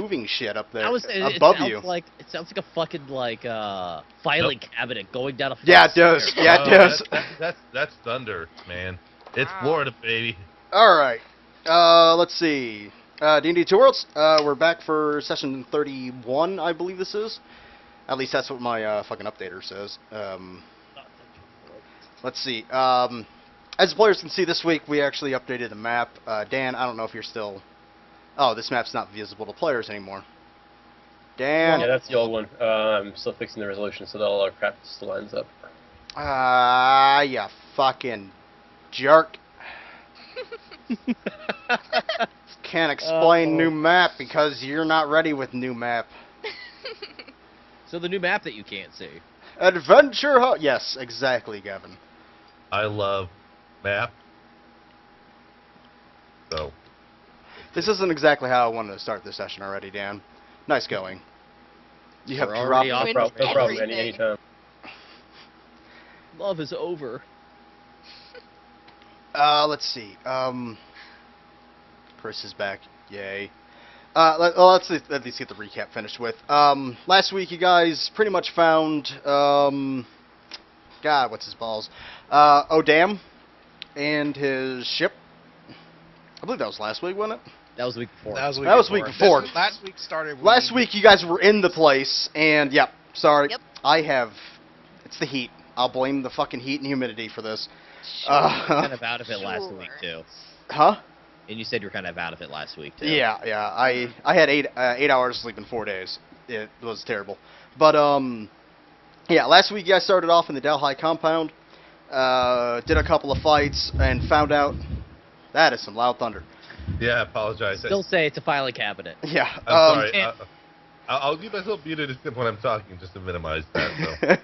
moving shit up there I was it above sounds you. like it sounds like a fucking filing cabinet going down a flight Yeah, of it does. stairs. Yeah, it does. That's thunder, man. It's Wow. Florida, baby. All right. Let's see. D&D Two Worlds. We're back for session 31, I believe this is. At least that's what my fucking updater says. Let's see. As the players can see, this week we actually updated the map. Dan, I don't know if you're still... Oh, this map's not visible to players anymore. Dan? Yeah, that's the old one. I'm still fixing the resolution so that all our crap still lines up. You fucking jerk. Can't explain new map because you're not ready with new map. So the new map that you can't see. Adventure Hub. Yes, exactly, Gavin. I love map. So, This isn't exactly how I wanted to start this session already, Dan. Nice going. You have We're already dropped... off. No problem, Everything. anytime. Love is over. Let's see. Chris is back. Yay. Let's at least get the recap finished with. Last week you guys pretty much found, God, what's his balls? Odam and his ship. I believe that was last week, wasn't it? That was the week before. That was week before. Last week started. Last week you guys were in the place, and yep, sorry. Yep. It's the heat. I'll blame the fucking heat and humidity for this. kind of out of it last Sure. week too. Huh? And you said you were kind of out of it last week too. Yeah. I had 8 hours of sleep in 4 days. It was terrible. But yeah. Last week you guys started off in the Delhi compound, did a couple of fights, and found out that is some loud thunder. yeah, I apologize. Still say it's a filing cabinet. Yeah. I'm sorry. and- I'll keep myself muted when I'm talking just to minimize that.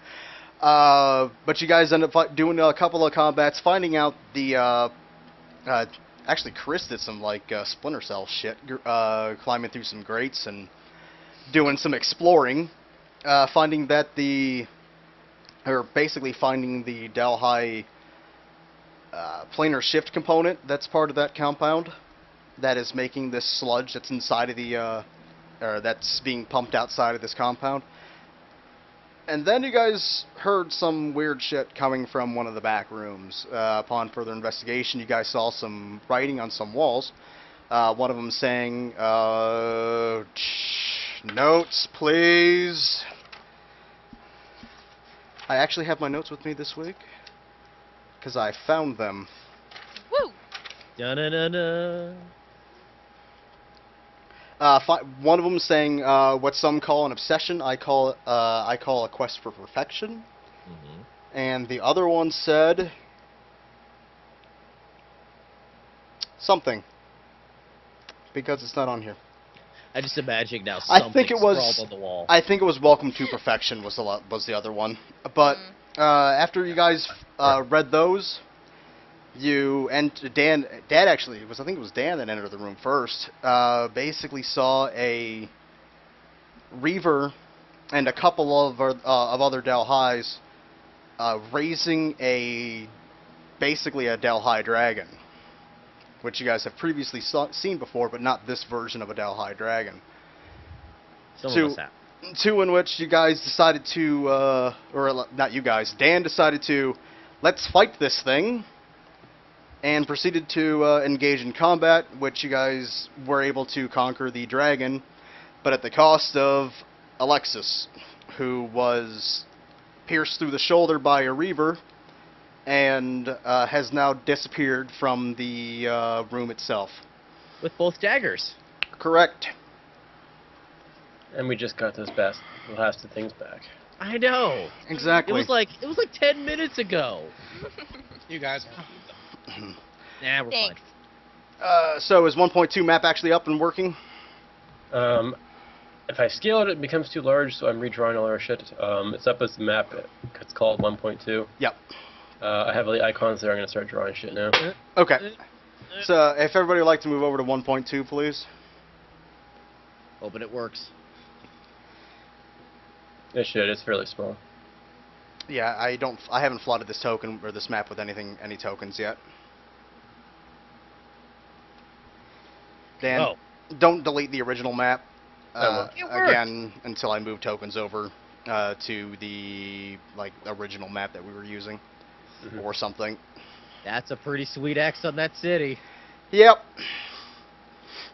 So. But you guys end up doing a couple of combats, finding out the actually Chris did some like Splinter Cell shit, climbing through some grates and doing some exploring, finding that basically finding the Delhi planar shift component that's part of that compound that is making this sludge that's inside of the or that's being pumped outside of this compound. And then you guys heard some weird shit coming from one of the back rooms. Upon further investigation, you guys saw some writing on some walls. One of them saying, notes, please. I actually have my notes with me this week, because I found them. Woo! Da-da-da-da. One of them saying what some call an obsession, I call a quest for perfection. Mhm. And the other one said something, because it's not on here. I just imagine now I something think it was- scrawled on the wall. I think it was Welcome to Perfection was the other one. But after you guys read those, you and Dad actually I think it was Dan that entered the room first. Basically saw a Reaver and a couple of other Delhis raising basically a Delhi dragon, which you guys have previously seen before, but not this version of a Delhi dragon. Some to- of us have. Two in which you guys decided to, or not you guys, Dan decided to, let's fight this thing, and proceeded to engage in combat, which you guys were able to conquer the dragon, but at the cost of Alexis, who was pierced through the shoulder by a Reaver, and has now disappeared from the room itself. With both daggers. Correct. And we just got those last of things back. I know. Exactly. It was like 10 minutes ago. You guys. Nah, we're Thanks. So is 1.2 map actually up and working? If I scale it, it becomes too large, so I'm redrawing all our shit. It's up as the map. It's called 1.2. Yep. I have all the icons there. I'm going to start drawing shit now. Okay. So if everybody would like to move over to 1.2, please. Hoping it works. It should. It's fairly small. Yeah, I haven't flooded this token or this map with any tokens yet. Dan, Oh. don't delete the original map. It worked. again until I move tokens over to the original map that we were using, or something. That's a pretty sweet X on that city. Yep.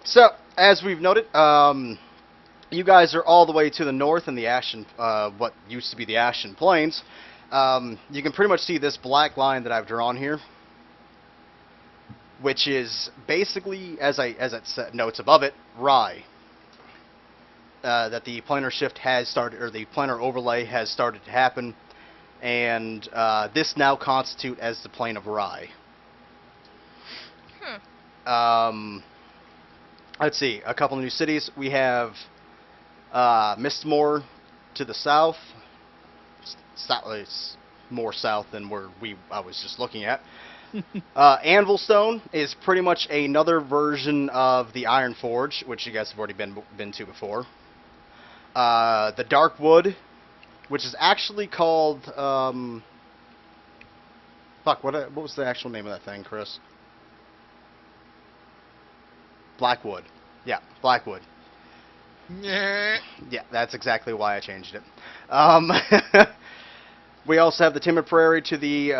So, as we've noted, you guys are all the way to the north in the Ashen, what used to be the Ashen Plains. You can pretty much see this black line that I've drawn here, which is basically, as it notes above it, Rye. That the planar shift has started, or the planar overlay has started to happen, and this now constitute as the plane of Rye. Let's see, a couple of new cities. We have Mistmore to the south. It's more south than where I was just looking at. Anvilstone is pretty much another version of the Iron Forge, which you guys have already been to before. The Darkwood, which is actually called fuck, what was the actual name of that thing, Chris? Blackwood. Yeah, Blackwood. Yeah. Yeah, that's exactly why I changed it. We also have the Timid Prairie to the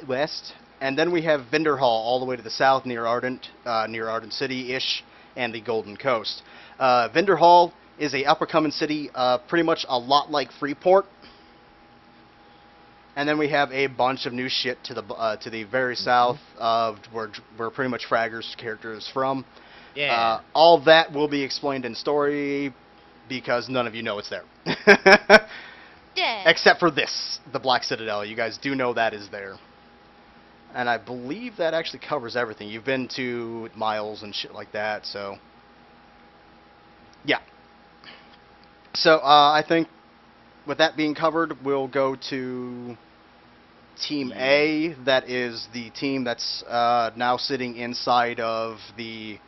west, and then we have Vinderhall all the way to the south near Ardent City-ish, and the Golden Coast. Vinderhall is a upper-coming city, pretty much a lot like Freeport. And then we have a bunch of new shit to the very south of where pretty much Fragger's character is from. Yeah. All that will be explained in story because none of you know it's there. Yeah. Except for this, the Black Citadel. You guys do know that is there. And I believe that actually covers everything. You've been to Miles and shit like that, so... Yeah. So, I think with that being covered, we'll go to Team A. That is the team that's now sitting inside of the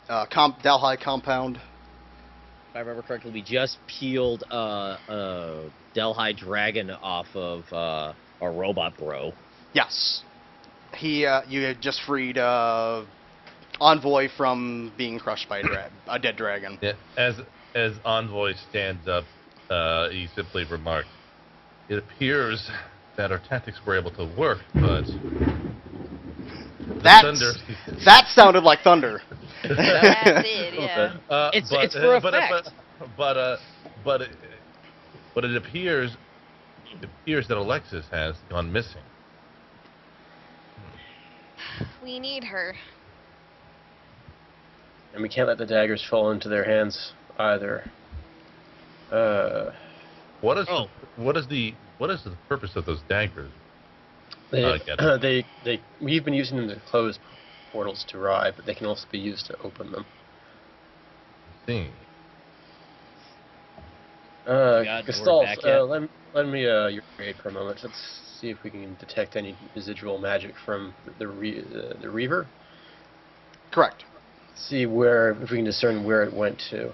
Delhi compound. If I remember correctly, we just peeled a Delhi Dragon off of a robot bro. Yes. You had just freed Envoy from being crushed by a dead dragon. Yeah, as Envoy stands up, he simply remarked, "It appears that our tactics were able to work, but That sounded like thunder. That did, yeah. It's for effect. But it appears that Alexis has gone missing. We need her. And we can't let the daggers fall into their hands either. What is the purpose of those daggers? We've been using them to close portals to Rye, but they can also be used to open them. See. Gestalt, lend me your aid for a moment. Let's see if we can detect any residual magic from the Reaver. Correct. See if we can discern where it went to.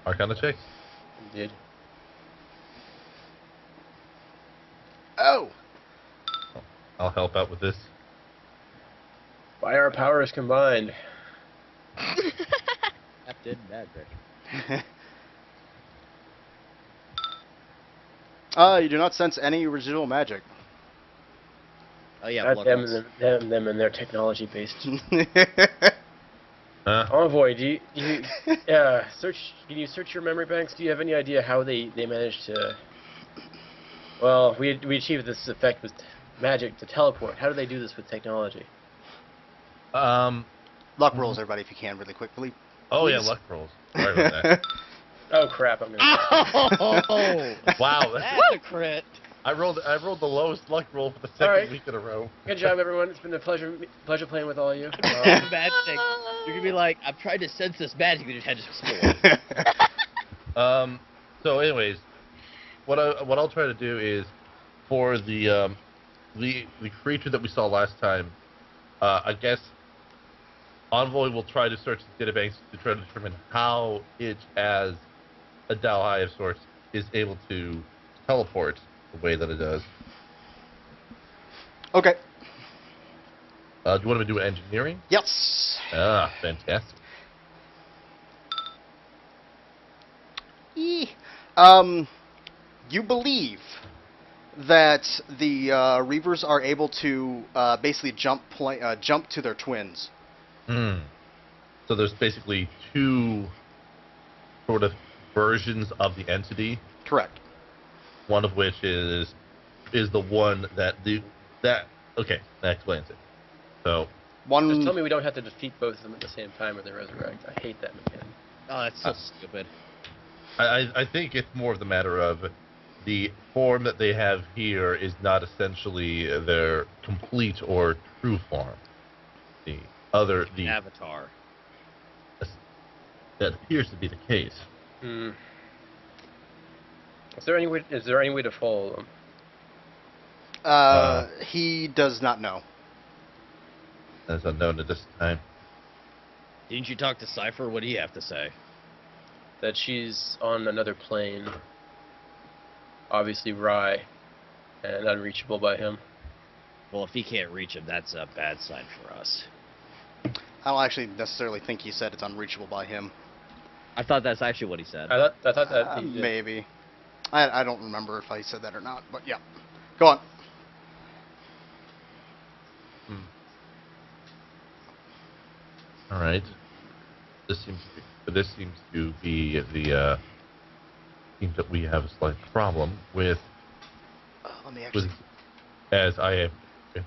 Arcana check. Indeed. Oh. I'll help out with this. By our powers combined. Captain Magic. You do not sense any residual magic. Oh yeah, Not them and their technology-based. Huh? Envoy, can you search your memory banks? Do you have any idea how they managed to... Well, we achieved this effect with magic to teleport. How do they do this with technology? Luck rolls, everybody, if you can, really quickly. Oh yeah, Please. luck rolls. Sorry about that. Oh crap! I'm gonna. Oh, Wow, that's a crit. I rolled the lowest luck roll for the second Alright. week in a row. Good job, everyone. It's been a pleasure playing with all of you. Bad thing. You're gonna be like, I'm trying to sense this magic. You just had to explode. So anyways, what I'll try to do is for the creature that we saw last time, I guess Envoy will try to search the databanks to try to determine how it, as a Dalai of sorts, is able to teleport the way that it does. Okay. Do you want me to do engineering? Yes. Ah, fantastic. You believe that the Reavers are able to basically jump to their twins. Hmm. So there's basically two sort of versions of the entity. Correct. One of which is the one that okay, that explains it. So Just tell One. me we don't have to defeat both of them at the same time or they resurrect. I hate that mechanic. Oh, that's so stupid. I think it's more of the matter of the form that they have here is not essentially their complete or true form. The Avatar. that appears to be the case. Hmm. Is there any way to follow them? He does not know. As unknown at this time. Didn't you talk to Cypher? What do you have to say? That she's on another plane. Obviously Rye, and unreachable by him. Well, if he can't reach him, that's a bad sign for us. I don't actually necessarily think he said it's unreachable by him. I thought that's actually what he said. I thought that he did. Maybe. I don't remember if I said that or not, but yeah. Go on. All right. This seems to be the seems that we have a slight problem with Let me actually. as I have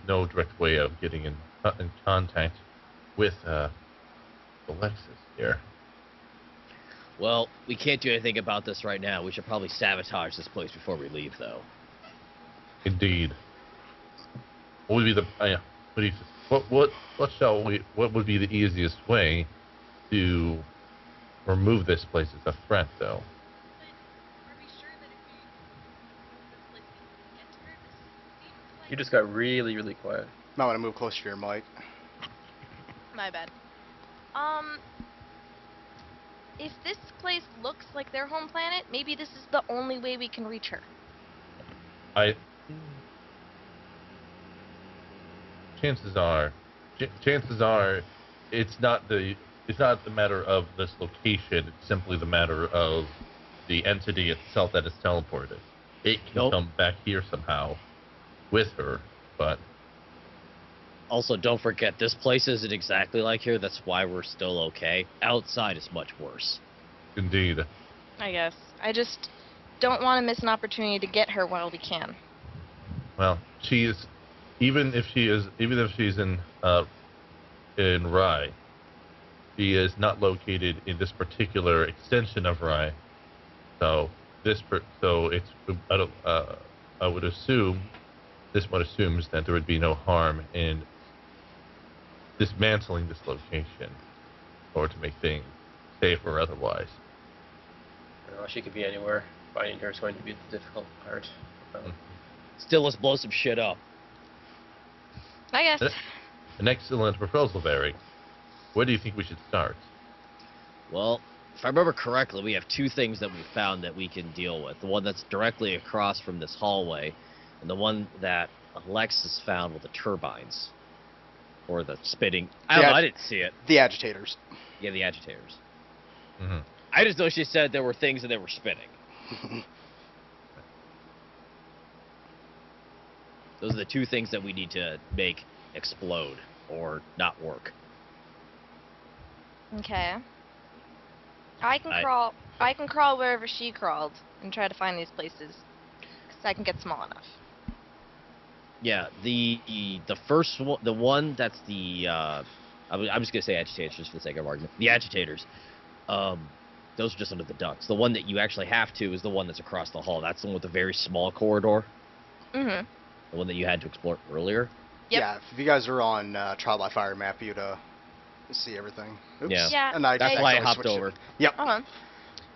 no direct way of getting in contact with Alexis here. Well, we can't do anything about this right now. We should probably sabotage this place before we leave, though. Indeed. What would be the what would be the easiest way to remove this place as a threat, though? You just got really, really quiet. Might want to move closer to your mic. My bad. If this place looks like their home planet, maybe this is the only way we can reach her. Chances are, it's not the matter of this location. It's simply the matter of the entity itself that is teleported. It can come back here somehow with her, but Also, don't forget, this place isn't exactly like here. That's why we're still okay. Outside is much worse. indeed. I guess. I just don't want to miss an opportunity to get her while we can. Well, she is, even if she's in Rye, she is not located in this particular extension of Rye. So it's I would assume this one assumes that there would be no harm in dismantling this location, or to make things safe or otherwise. Well, she could be anywhere. Finding her is going to be the difficult part. Still, let's blow some shit up. I guess. An excellent proposal, Barry. Where do you think we should start? Well, if I remember correctly, we have two things that we found that we can deal with. The one that's directly across from this hallway, and the one that Alexis found with the turbines. Or the spitting. I don't know, I didn't see it. The agitators. Yeah, the agitators. Mm-hmm. I just know she said there were things and they were spinning. Those are the two things that we need to make explode or not work. Okay. I can crawl wherever she crawled and try to find these places. 'Cause I can get small enough. Yeah, the first one, the one that's the I'm just gonna say agitators just for the sake of argument. The agitators, those are just under the ducts. The one that you actually have to is the one that's across the hall. That's the one with the very small corridor. Mm-hmm. The one that you had to explore earlier. Yep. Yeah, if you guys are on Trial by Fire map, you'd see everything. Oops. Yeah. Yeah. And I That's why I accidentally hopped switched it. over. Yep.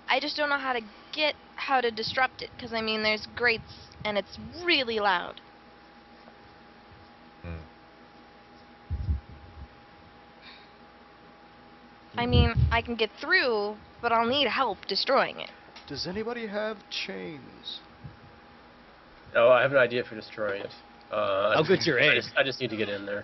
I just don't know how to disrupt it, because I mean there's grates and it's really loud. I mean, I can get through, but I'll need help destroying it. Does anybody have chains? Oh, I have an idea for destroying it. How good's your aim? I just need to get in there.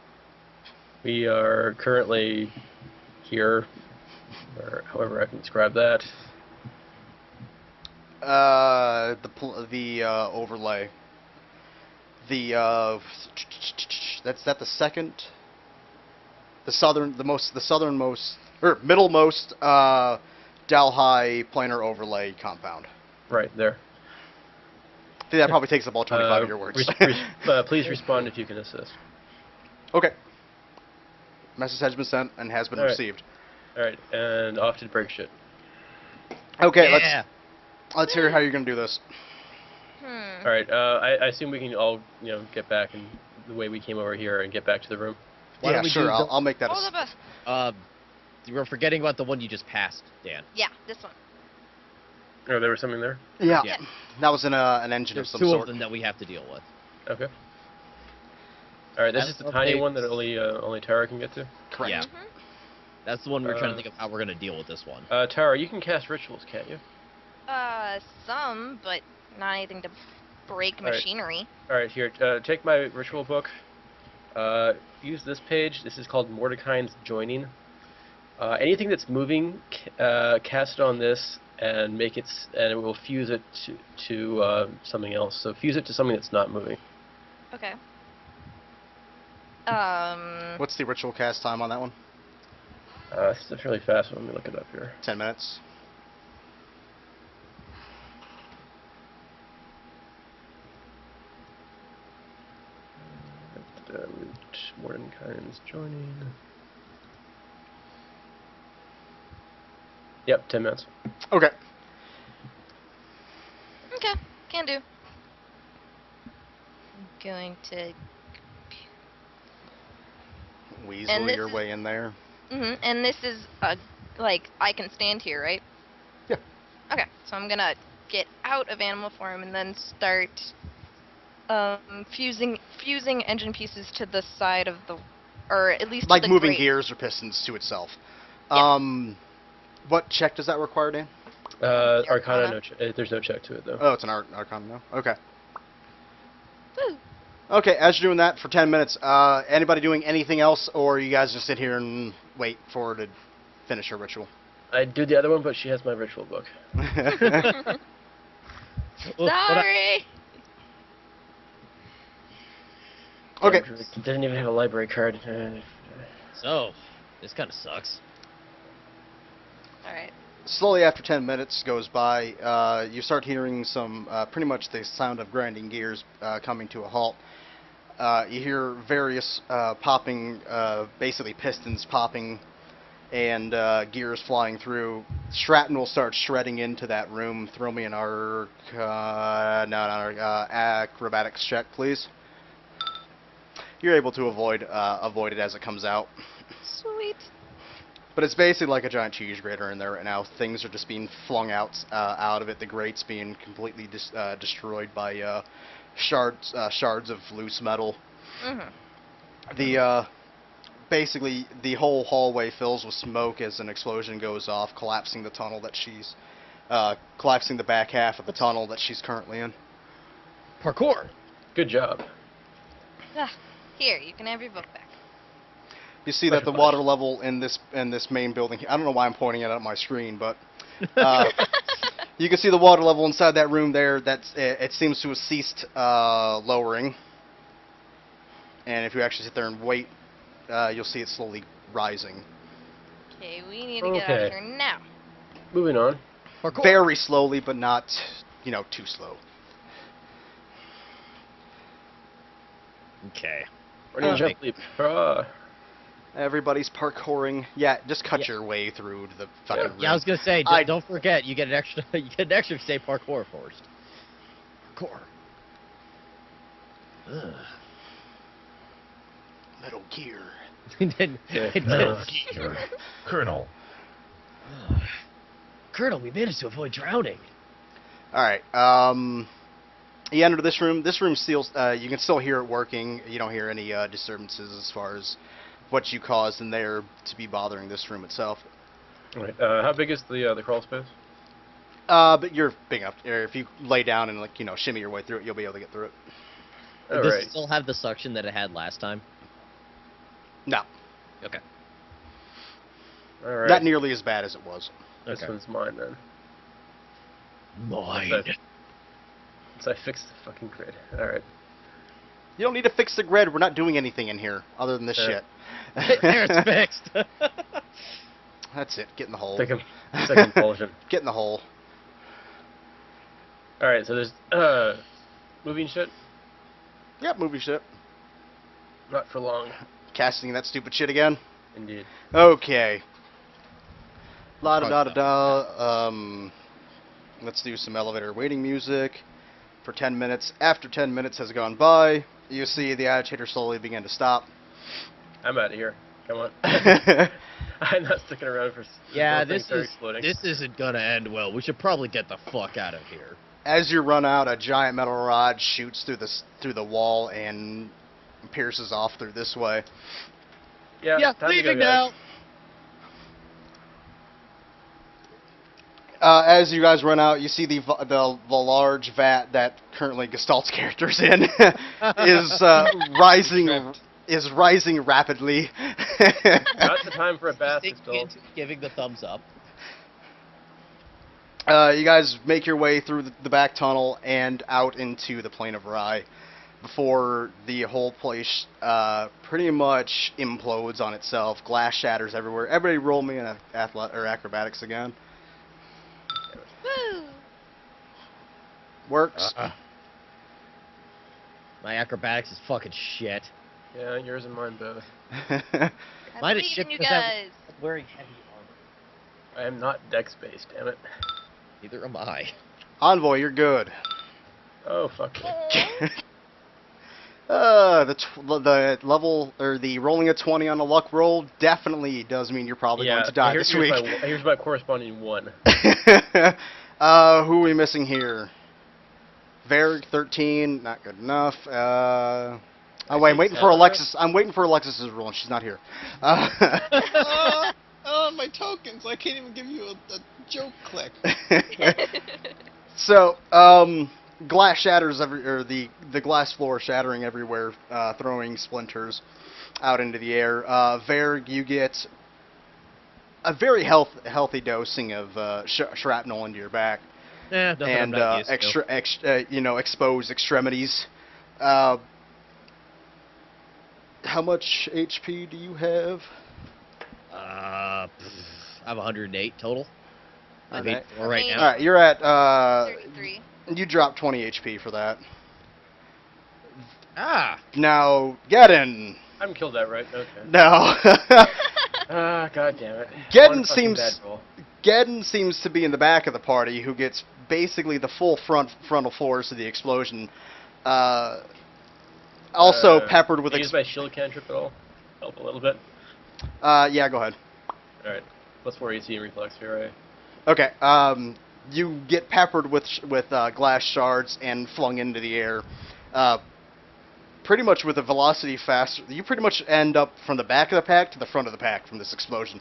We are currently here, or however I can describe that. The overlay. The that's the second, the southernmost or middlemost Dalhai planar overlay compound. Right there. I think that probably takes up all 25 of your words. Please respond if you can assist. Okay. Message has been sent and has been All right. received. All right, and off to break shit. Okay, Yeah. let's hear how you're gonna do this. All right, I assume we can all get back in the way we came over here and get back to the room. Why Yeah, don't we sure. do I'll make that. All the best. You were forgetting about the one you just passed, Dan. Yeah, this one. Oh, there was something there. Yeah. Yeah. That was in an engine There's of some two sort. of them that we have to deal with. Okay. All right, this is the tiny Okay. one that only Tara can get to. Correct. Yeah. Mhm. That's the one we're trying to think of how we're gonna deal with this one. Tara, you can cast rituals, can't you? Some, but not anything to break All right. machinery. All right, here, take my ritual book. Use this page. This is called Mordecai's Joining. Anything that's moving, cast it on this and and it will fuse it to something else. So fuse it to something that's not moving. Okay. What's the ritual cast time on that one? This is a fairly fast one. Let me look it up here. 10 minutes. Mordecai's Joining. Yep, 10 minutes. Okay. Okay, can do. I'm going to. Weasel this your is- way in there. And this is like I can stand here, right? Yeah. Okay, so I'm gonna get out of animal form and then start fusing engine pieces to the side of the, or at least Like to the moving grate. gears or pistons to itself. Yeah. What check does that require, Dan? Arcana, Arcana. there's no check to it though. Oh, it's an Arcana now. Okay. Woo. Okay, as you're doing that for 10 minutes, anybody doing anything else, or you guys just sit here and wait for her to finish her ritual? I do the other one, but she has my ritual book. Sorry. Okay. It doesn't even have a library card. So, this kind of sucks. All right. Slowly after 10 minutes goes by, you start hearing some, pretty much the sound of grinding gears coming to a halt. You hear various popping, basically pistons popping and gears flying through. Stratton will start shredding into that room. Throw me an acrobatics check, please. You're able to avoid it as it comes out. Sweet. But it's basically like a giant cheese grater in there right now. Things are just being flung out of it. The grate's being completely destroyed by shards of loose metal. Mhm. Basically the whole hallway fills with smoke as an explosion goes off, collapsing the tunnel that she's collapsing the back half of the tunnel that she's currently in. Parkour. Good job. Here, you can have your book back. You see that the water level in this main building. I don't know why I'm pointing it at my screen, but you can see the water level inside that room there. It seems to have ceased lowering. And if you actually sit there and wait, you'll see it slowly rising. Okay, we need to get out of Okay. here now. Moving on. Parkour. Very slowly, but not, too slow. Okay. Running jump leap. Hurrah. Everybody's parkouring. Yeah, just cut Yeah. your way through the fucking room. Yeah, I was gonna say, I- don't forget, you get an extra, if you say parkour first. Parkour. Ugh. Metal Gear. Then- Colonel. Colonel, we managed to avoid drowning. All right. You enter this room. This room still, you can still hear it working. You don't hear any disturbances as far as what you caused in there to be bothering this room itself. All right. How big is the crawl space? But you're big enough. If you lay down and shimmy your way through it, you'll be able to get through it. All Does right. it still have the suction that it had last time? No. Okay. All right. Not nearly as bad as it was. This Okay. one's mine then. Mine. So I fixed the fucking grid. All right. You don't need to fix the grid. We're not doing anything in here other than this shit. There, it's fixed. That's it. Get in the hole. Second compulsion. Get in the hole. All right. So there's moving shit. Yep, movie shit. Not for long. Casting that stupid shit again. Indeed. Okay. La da da da da. Let's do some elevator waiting music for 10 minutes. After 10 minutes has gone by, you see the agitator slowly begin to stop. I'm out of here. Come on. I'm not sticking around for. Yeah, before things start exploding. this isn't gonna end well. We should probably get the fuck out of here. As you run out, a giant metal rod shoots through the wall and pierces off through this way. Yeah. Yeah, time to leaving go, guys. now. As you guys run out, you see the large vat that currently Gestalt's character's in is rising rapidly. Not the time for a bath. Stinkins giving the thumbs up. You guys make your way through the back tunnel and out into the Plain of Rye before the whole place pretty much implodes on itself. Glass shatters everywhere. Everybody roll me an acrobatics again. Woo! Works. My acrobatics is fucking shit. Yeah, yours and mine both. Mine is believe shit in you because I'm guys. wearing heavy armor. I am not dex-based, damn it. Neither am I. Envoy, you're good. Oh, fuck me. The level or the rolling a 20 on a luck roll definitely does mean you're probably going to die this week. Here's my corresponding 1. Who are we missing here? Varric 13, not good enough. Oh wait, I'm waiting for Alexis. I'm waiting for Alexis's roll, and she's not here. My tokens. I can't even give you a joke click. So, glass shatters the glass floor shattering everywhere, throwing splinters out into the air. Varg, you get a very healthy dosing of shrapnel into your back. Yeah, nothing I'm And not used to. exposed extremities. How much HP do you have? I have 108 total. I have Alright. 84 right All now. All right, you're at 33. you dropped 20 HP for that. Ah, Now, Geddon. I haven't killed that, right? Okay. No. Ah, god damn it. Geddon One fucking seems- bad roll. Geddon seems to be in the back of the party, who gets basically the full frontal force of the explosion. Also peppered with. Can I use my shield cantrip at all? Help a little bit. Yeah, go ahead. All right. +4 AC and reflex here, right? Okay. You get peppered with glass shards and flung into the air. Pretty much with a velocity faster. You pretty much end up from the back of the pack to the front of the pack from this explosion.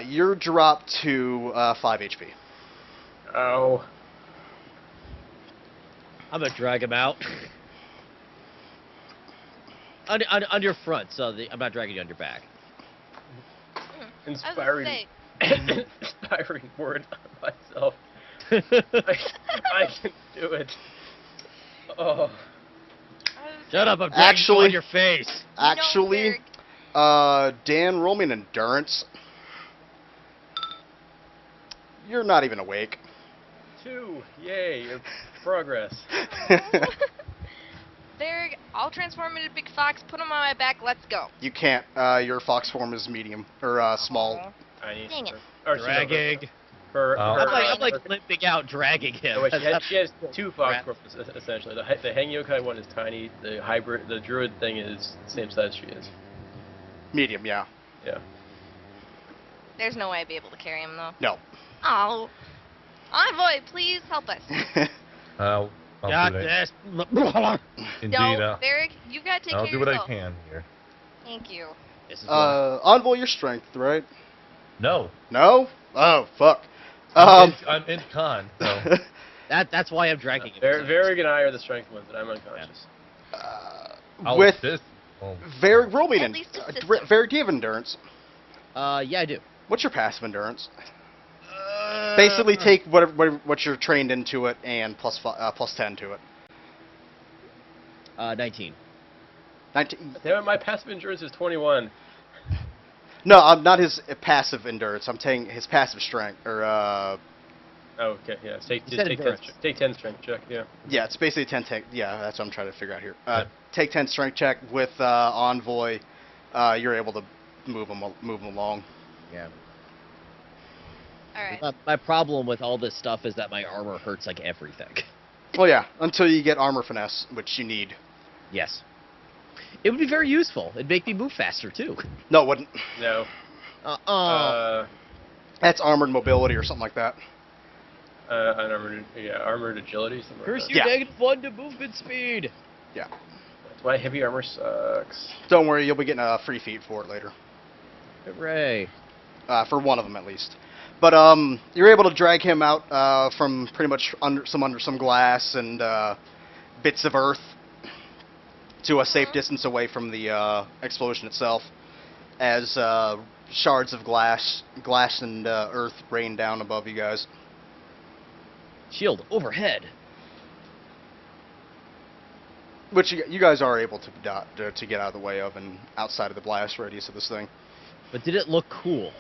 You're dropped to 5 HP. Oh. I'm gonna drag him out. on your front, so I'm not dragging you on your back. I was gonna Inspiring. say, Inspiring word on myself. I can do it. Oh. Shut up! I'm dragging you Actually- on your face. Actually, Dan, roll me an endurance. You're not even awake. 2. Yay. Progress. there, I'll transform into a big fox, put him on my back, let's go. You can't. Your fox form is medium or small. Aw. I need Dang it. or Dragging. Her, Oh. I'm like limping out, dragging him. No, wait, That's she has not- 2 fox corpses essentially. The Hang Yokai one is tiny. The hybrid, the druid thing is the same size she is. Medium, yeah. Yeah. There's no way I'd be able to carry him, though. No. Oh. Envoy, please help us. I'll Got do it. this. Indeed, No, Varric, you gotta take I'll care do of what I yourself. can here. Thank you. This is why. Envoy your strength, right? No, No? Oh, fuck. I'm in con, so That's why I'm dragging him. Varric and I are the strength ones, and I'm unconscious. I'll with assist Oh. Roll me At an least a system. Very, do you have endurance? Yeah, I do. What's your passive endurance? Basically, take what you're trained into it and plus 10 to it. 19. 19. Damn it, my passive endurance is 21. No, I'm not his passive endurance. I'm taking his passive strength, or Oh, okay, yeah. You Just said take 10, endurance. take 10 strength check, yeah. yeah, it's basically 10 take. Yeah, that's what I'm trying to figure out here. Yeah. Take 10 strength check with envoy. You're able to move him along. Yeah. Alright. My problem with all this stuff is that my armor hurts like everything. Well, yeah, until you get armor finesse, which you need. Yes. It would be very useful. It'd make me move faster, too. No, it wouldn't. No. Uh-uh. That's armored mobility or something like that. Armored agility, something Curse like you, Yeah. -1 to movement speed. Yeah. that. That's why heavy armor sucks. Don't worry, you'll be getting a free feat for it later. Hooray. For one of them at least. But you're able to drag him out from pretty much under some glass and bits of earth to a safe distance away from the explosion itself, as shards of glass and earth rain down above you guys. Shield overhead. Which you guys are able to get out of the way of and outside of the blast radius of this thing. But did it look cool?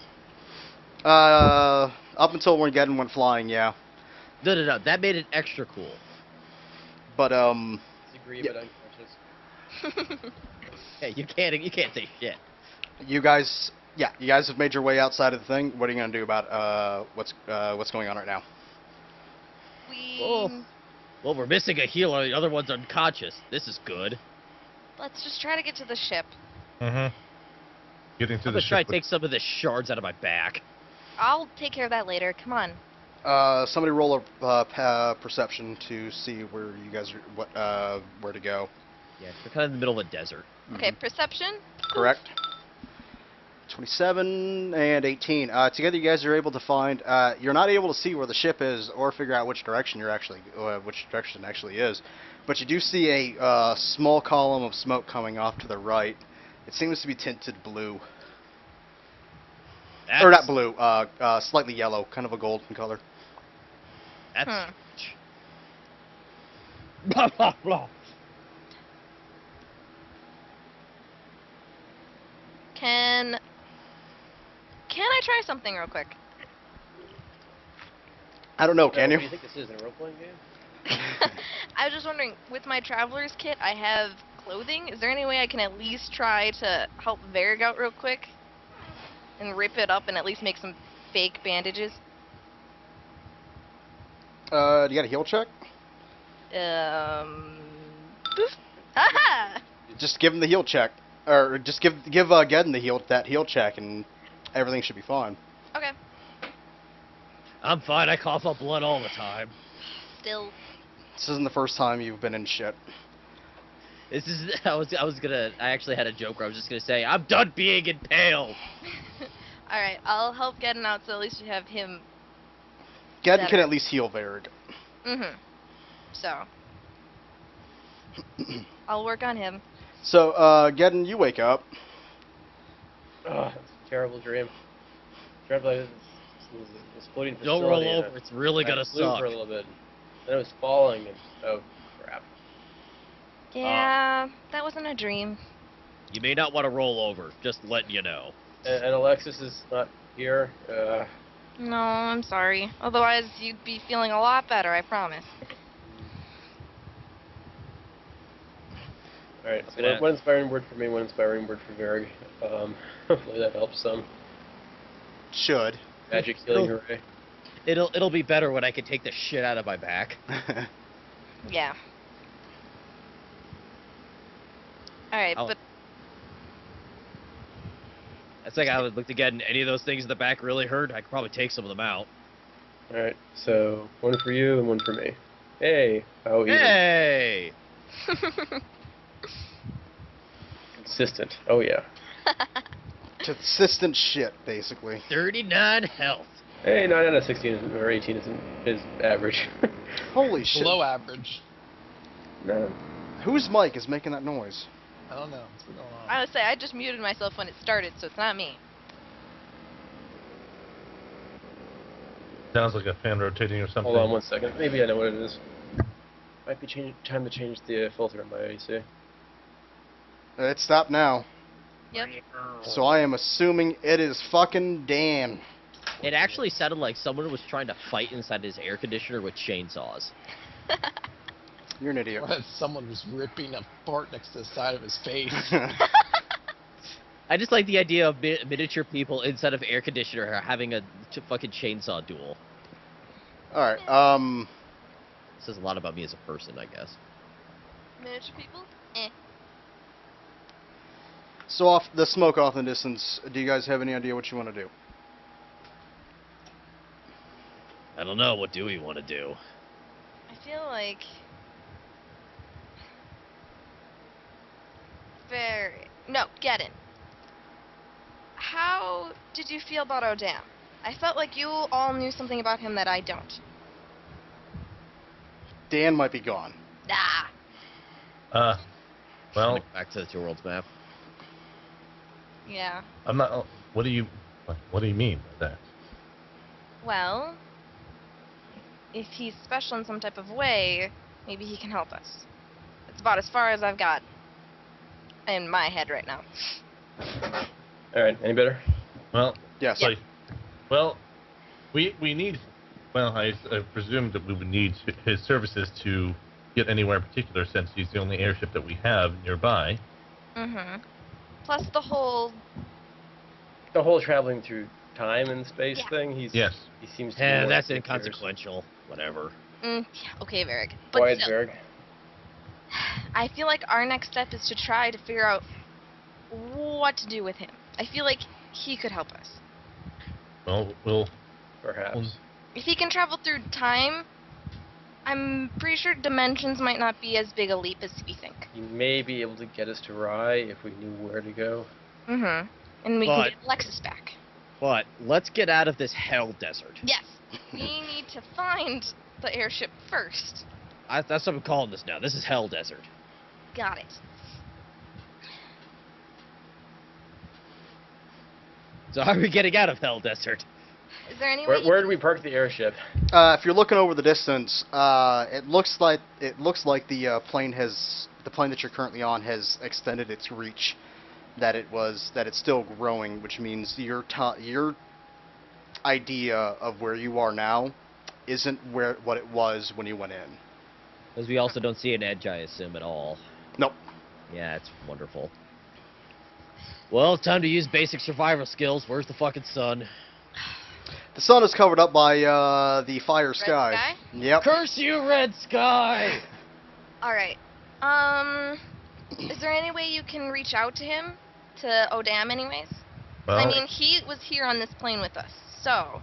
Up until when Geddon went flying, yeah. No. That made it extra cool. But Disagree, Yeah. but unconscious. Hey, you can't say shit. you guys have made your way outside of the thing. What are you gonna do about what's going on right now? We... Oh. Well, we're missing a healer. The other one's unconscious. This is good. Let's just try to get to the ship. Mm-hmm. Getting to I'm the gonna try ship. to take some of the shards out of my back. I'll take care of that later. Come on. Somebody roll a perception to see where you guys are, where to go. Yeah, we're kind of in the middle of a desert. Okay, perception. Correct. 27 and 18. Together, you guys are able to find. You're not able to see where the ship is or figure out which direction it actually is, but you do see a small column of smoke coming off to the right. It seems to be tinted blue, or not blue, slightly yellow, kind of a golden color. That's. Hmm. Blah blah blah. Can I try something real quick? I don't know, So, can you? What do you think this is, a role-playing game? I was just wondering, with my traveler's kit, I have clothing. Is there any way I can at least try to help Varg out real quick? And rip it up and at least make some fake bandages? Do you got a heal check? Poof. Haha! Just give him the heal check, or just give Geddon that heal check, and everything should be fine. Okay. I'm fine. I cough up blood all the time. Still. This isn't the first time you've been in shit. This is. I actually had a joke where I was just gonna say, I'm done being impaled. Alright, I'll help Geddon out so at least you have him. Geddon Better. can at least heal Varg. Mm-hmm. So. I'll work on him. So, Geddon, you wake up. Oh, it's a terrible dream. Dreamt like this was an exploding Don't facility. roll and over. It's really I gonna flew suck. for a little bit. Then it was falling, and oh crap. Yeah, that wasn't a dream. You may not want to roll over. Just letting you know. And Alexis is not here. No, I'm sorry. Otherwise, you'd be feeling a lot better, I promise. Alright, so Yeah. one inspiring word for me, one inspiring word for Varg. Hopefully that helps some. Should. Magic healing, hooray. It'll be better when I can take the shit out of my back. Yeah. Alright, I'll- but That's like I would look again. Any of those things in the back really hurt. I could probably take some of them out. Alright, so one for you and one for me. Hey! How even. Hey! Consistent. Oh yeah. Consistent shit, basically. 39 health. Hey, 9 out of 16 or 18 is average. Holy shit. Below average. No. Whose mic is making that noise? I don't know. What's going on? I would say I just muted myself when it started, so it's not me. Sounds like a fan rotating or something. Hold on 1 second. Maybe I know what it is. Might be time to change the filter in my AC. It stopped now. Yep. So I am assuming it is fucking Dan. It actually sounded like someone was trying to fight inside his air conditioner with chainsaws. You're an idiot. What if someone was ripping a part next to the side of his face? I just like the idea of miniature people inside of air conditioner having a fucking chainsaw duel. Alright, Says a lot about me as a person, I guess. Miniature people? Eh. so off the smoke off in the distance, do you guys have any idea what you want to do? I don't know. What do we want to do? I feel like... No, get in. How did you feel about O'Dam? I felt like you all knew something about him that I don't. Dan might be gone. Ah. Well, Back to the Two Worlds map. Yeah. I'm not. What do you mean by that? Well, if he's special in some type of way, maybe he can help us. It's about as far as I've got in my head right now. Alright, any better? Well, Yes. Yeah. like, well, we need. Well, I presume that we would need his services to get anywhere in particular, since he's the only airship that we have nearby. Mm-hmm. Plus the whole... The whole traveling through time and space Yeah. thing, Yes. he seems to be Yeah, more that's serious. inconsequential. Whatever. Yeah, okay, Varric. But Quiet, still, Varric. I feel like our next step is to try to figure out what to do with him. I feel like he could help us. Well, we'll. Perhaps. If he can travel through time, I'm pretty sure dimensions might not be as big a leap as we think. He may be able to get us to Rye if we knew where to go. Mm-hmm. And we But- can get Lexus back. But let's get out of this hell desert. Yes. We need to find the airship first. That's what I'm calling this now. This is hell desert. Got it. So how are we getting out of hell desert? Is there any way Where did we park the airship? If you're looking over the distance, it looks like the plane that you're currently on has extended its reach. That it's still growing, which means your idea of where you are now isn't what it was when you went in. Because we also don't see an edge, I assume, at all. Nope. Yeah, it's wonderful. Well, time to use basic survival skills. Where's the fucking sun? The sun is covered up by the fire Red sky. sky? Yep. Curse you, red sky! Alright. Is there any way you can reach out to him? To O'Dam anyways? Well, I mean, he was here on this plane with us, so...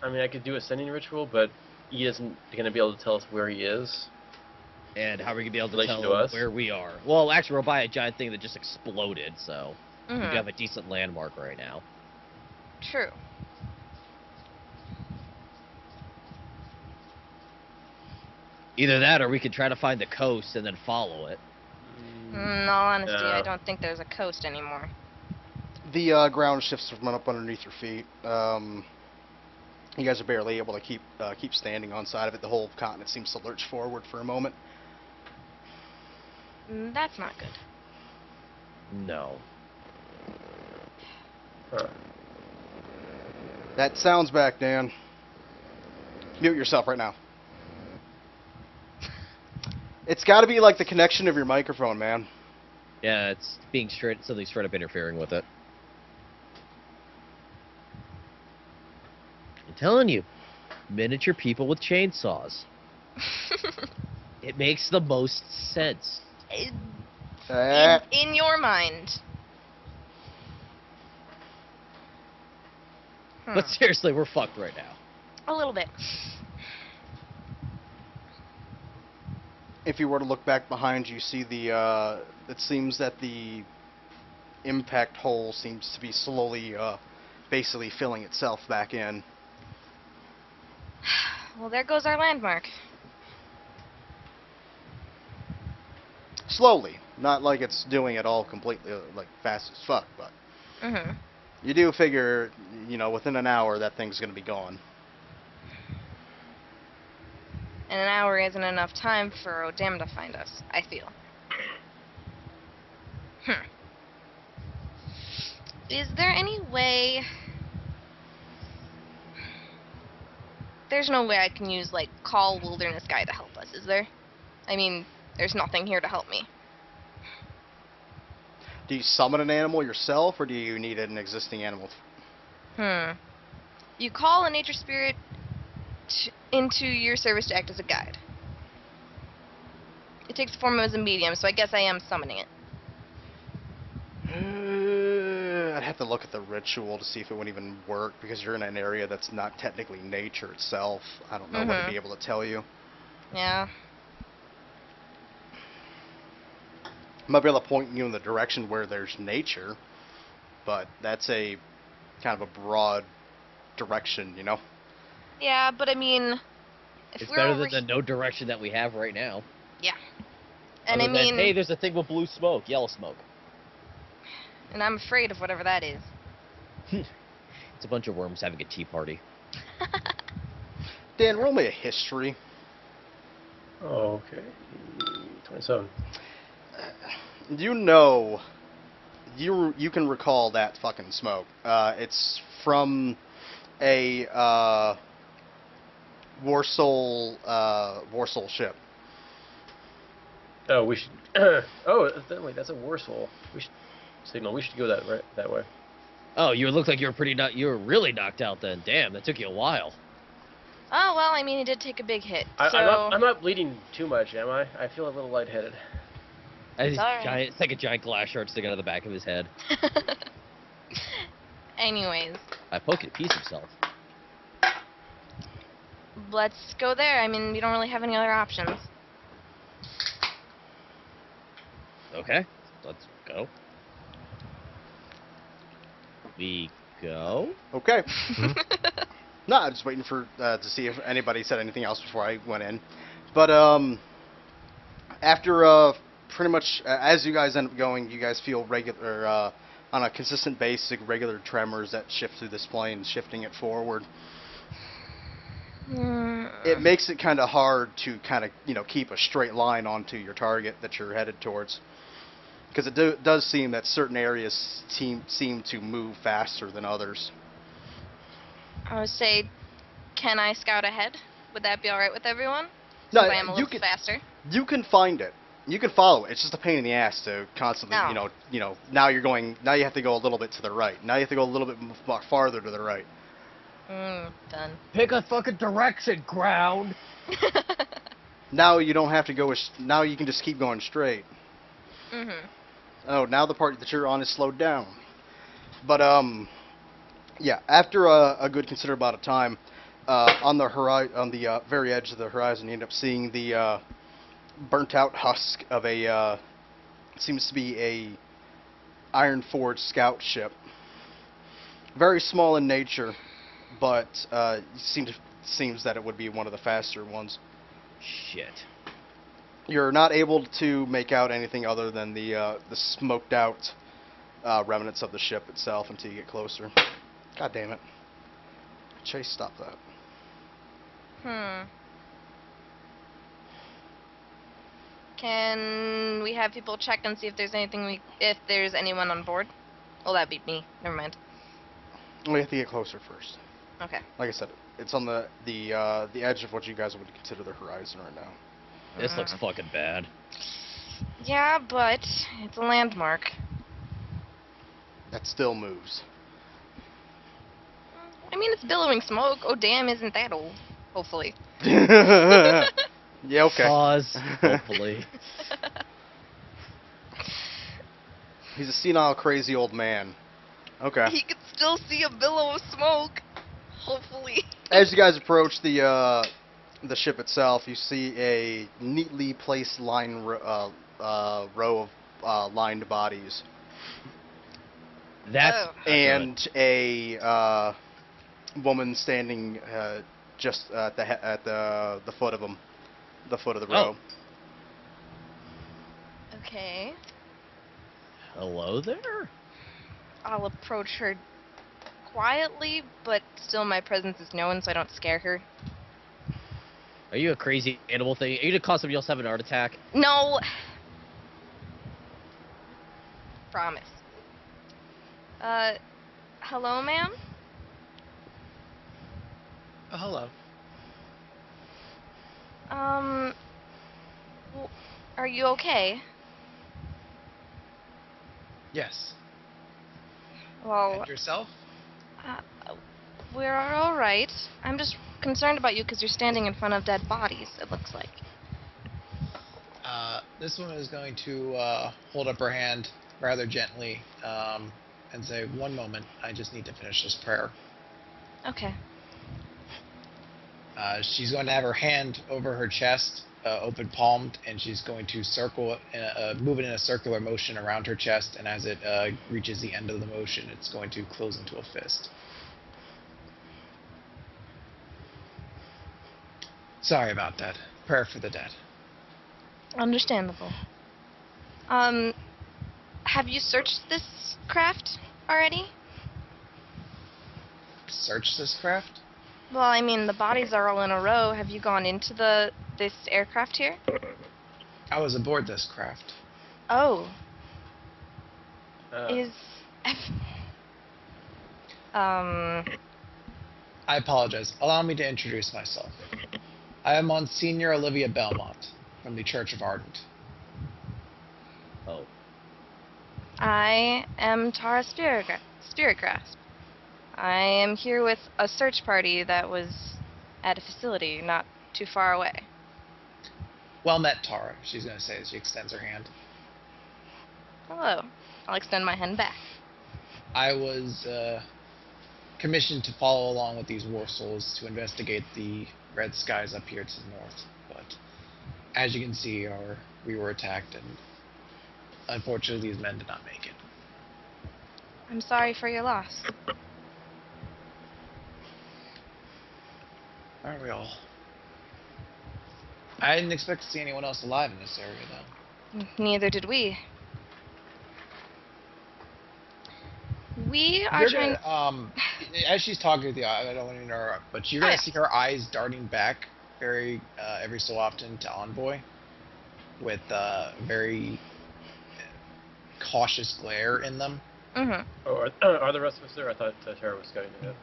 I mean, I could do a sending ritual, but he isn't going to be able to tell us where he is. And how are we going to be able to Relation tell to us? where we are? Well, actually, we're by a giant thing that just exploded, so we Mhm. have a decent landmark right now. True. Either that, or we could try to find the coast and then follow it. In all honesty, No. I don't think there's a coast anymore. The ground shifts from up underneath your feet. You guys are barely able to keep standing on side of it. The whole continent seems to lurch forward for a moment. That's not good. No. Huh. That sounds back, Dan. Mute yourself right now. It's got to be like the connection of your microphone, man. Yeah, it's being something straight up interfering with it. I'm telling you, miniature people with chainsaws. It makes the most sense. In your mind. But seriously, we're fucked right now. A little bit. If you were to look back behind you, see the. It seems that the impact hole seems to be slowly, basically filling itself back in. Well, there goes our landmark. Slowly. Not like it's doing it all completely like fast as fuck, but Mm-hmm. you do figure, within an hour that thing's gonna be gone. And an hour isn't enough time for O'Dam to find us, I feel. Is there any way... There's no way I can use, like, call Wilderness Guy to help us, is there? I mean, there's nothing here to help me. Do you summon an animal yourself, or do you need an existing animal? You call a nature spirit into your service to act as a guide. It takes the form as a medium, so I guess I am summoning it. I'd have to look at the ritual to see if it would even work, because you're in an area that's not technically nature itself. I don't know what to be able to tell you. Yeah. I might be able to point you in the direction where there's nature, but that's a kind of a broad direction, Yeah, but I mean... If It's we're better over than the no direction that we have right now. Yeah. And Other I than, mean... hey, there's a thing with blue smoke, yellow smoke. And I'm afraid of whatever that is. It's a bunch of worms having a tea party. Dan, roll me a history. Oh, okay. 27. You can recall that fucking smoke. It's from a Warsaw ship. Oh, we should. Wait, that's a war soul. We should signal. We should go that way. Oh, you look like you were you were really knocked out then. Damn, that took you a while. Oh, well, I mean, he did take a big hit, so... I'm not bleeding too much, am I? I feel a little lightheaded. It's, alright. it's like a giant glass shard sticking out of the back of his head. Anyways, I poke it, piece himself. let's go there. I mean, we don't really have any other options. Okay, let's go. We go. Okay. No, I'm just waiting for to see if anybody said anything else before I went in. But after pretty much as you guys end up going, you guys feel regular on a consistent basis, regular tremors that shift through this plane, shifting it forward. It makes it kind of hard to kind of keep a straight line onto your target that you're headed towards, because it does seem that certain areas seem to move faster than others. I would say, can I scout ahead? Would that be alright with everyone? No, Since I am a you little can- faster. You can find it. You can follow it. It's just a pain in the ass to constantly, Oh. now you have to go a little bit to the right. Now you have to go a little bit farther to the right. Done. Pick a fucking direction, ground. Now you don't have to go, now you can just keep going straight. Oh, now the part that you're on is slowed down. But, yeah, after a good considerable amount of time, on the very edge of the horizon, you end up seeing the burnt-out husk of a seems to be a Iron Forge scout ship. Very small in nature, but seems that it would be one of the faster ones. Shit. You're not able to make out anything other than the smoked-out remnants of the ship itself until you get closer. God damn it. Chase, stop that. Can we have people check and see if there's if there's anyone on board? Well, that'd be me. Never mind. We have to get closer first. Okay. Like I said, it's on the edge of what you guys would consider the horizon right now. This looks fucking bad. Yeah, but it's a landmark. That still moves. I mean, it's billowing smoke. Oh, damn, isn't that old? Hopefully. Yeah, okay. Pause. Hopefully. He's a senile, crazy old man. Okay. He could still see a billow of smoke. Hopefully. As you guys approach the ship itself, you see a neatly placed row of lined bodies, That's and a woman standing just at the foot of them, the foot of the row. Okay. Hello there? I'll approach her quietly, but still my presence is known, so I don't scare her. Are you a crazy animal thing? Are you gonna cause somebody else to have an heart attack? No. Promise. Hello, ma'am? Oh, hello. W- Are you okay? Yes. Well, And yourself? uh, we're all right. I'm just concerned about you because you're standing in front of dead bodies, it looks like. This one is going to hold up her hand rather gently and say, "One moment, I just need to finish this prayer." Okay. She's going to have her hand over her chest, open palmed, and she's going to move it in a circular motion around her chest, and as it reaches the end of the motion, it's going to close into a fist. Sorry about that. Prayer for the dead. Understandable. Have you searched this craft already? Search this craft? Well, I mean, the bodies are all in a row. Have you gone into this aircraft here? I was aboard this craft. Oh, Uh, is... I apologize. Allow me to introduce myself. I am Monsignor Olivia Belmont from the Church of Ardent. Oh. I am Tara Spiritgrasp. I am here with a search party that was at a facility not too far away. Well met, Tara, she's going to say as she extends her hand. Hello. I'll extend my hand back. I was commissioned to follow along with these war souls to investigate the red skies up here to the north. But as you can see, we were attacked, and unfortunately these men did not make it. I'm sorry for your loss. Aren't we all? I didn't expect to see anyone else alive in this area, though. Neither did we. We are You're trying... gonna, as she's talking with you, I don't want to interrupt, but you're gonna see her eyes darting back very every so often to Envoy with very cautious glare in them. Mm-hmm. Oh, are the rest of us there? I thought Tara was scouting ahead.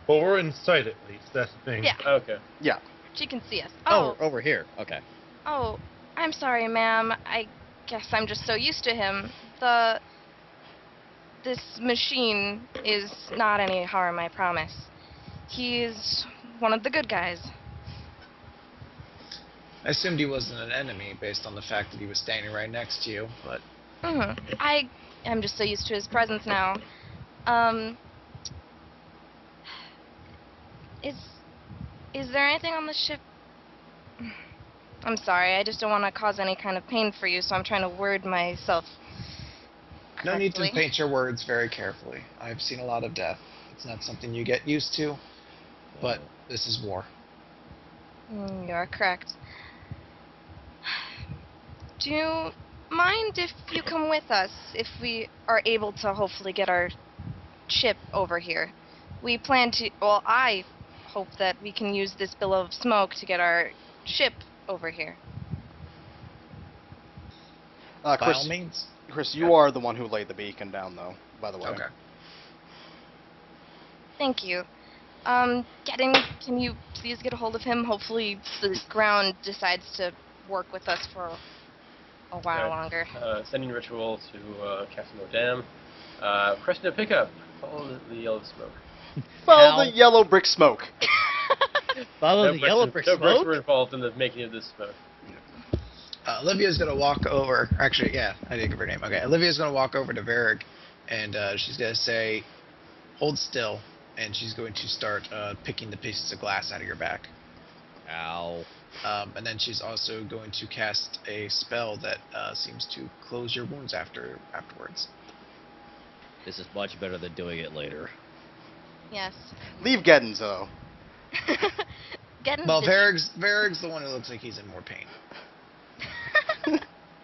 Well, we're in sight at least. That's the thing. Yeah. Okay. Yeah. She can see us. Oh, over here. Okay. Oh, I'm sorry, ma'am. I guess I'm just so used to him. This machine is not any harm, I promise. He's one of the good guys. I assumed he wasn't an enemy based on the fact that he was standing right next to you, but Mm-hmm. I am just so used to his presence now. Is there anything on the ship? I'm sorry, I just don't want to cause any kind of pain for you, so I'm trying to word myself correctly. no need to paint your words very carefully. I've seen a lot of death. It's not something you get used to, but this is war. You're correct. Do you mind if you come with us, if we are able to hopefully get our ship over here? We plan to, well, I hope that we can use this billow of smoke to get our ship over here. By Chris, all means. Chris, you are the one who laid the beacon down, though, by the way. Okay. Thank you. Can you please get a hold of him? Hopefully the ground decides to work with us for a while longer. Sending ritual to Casino Dam. Pressing a pickup. Follow the yellow smoke. Follow the yellow brick smoke. Follow the yellow brick no bricks smoke? were involved in the making of this smoke. Olivia's gonna walk over. Actually, yeah, I didn't give her name. Okay, Olivia's gonna walk over to Varric, and she's gonna say, "Hold still," and she's going to start picking the pieces of glass out of your back. Ow. And then she's also going to cast a spell that seems to close your wounds afterwards. This is much better than doing it later. Yes. Leave Geddens, though. Get in Well, the- Varric's the one who looks like he's in more pain.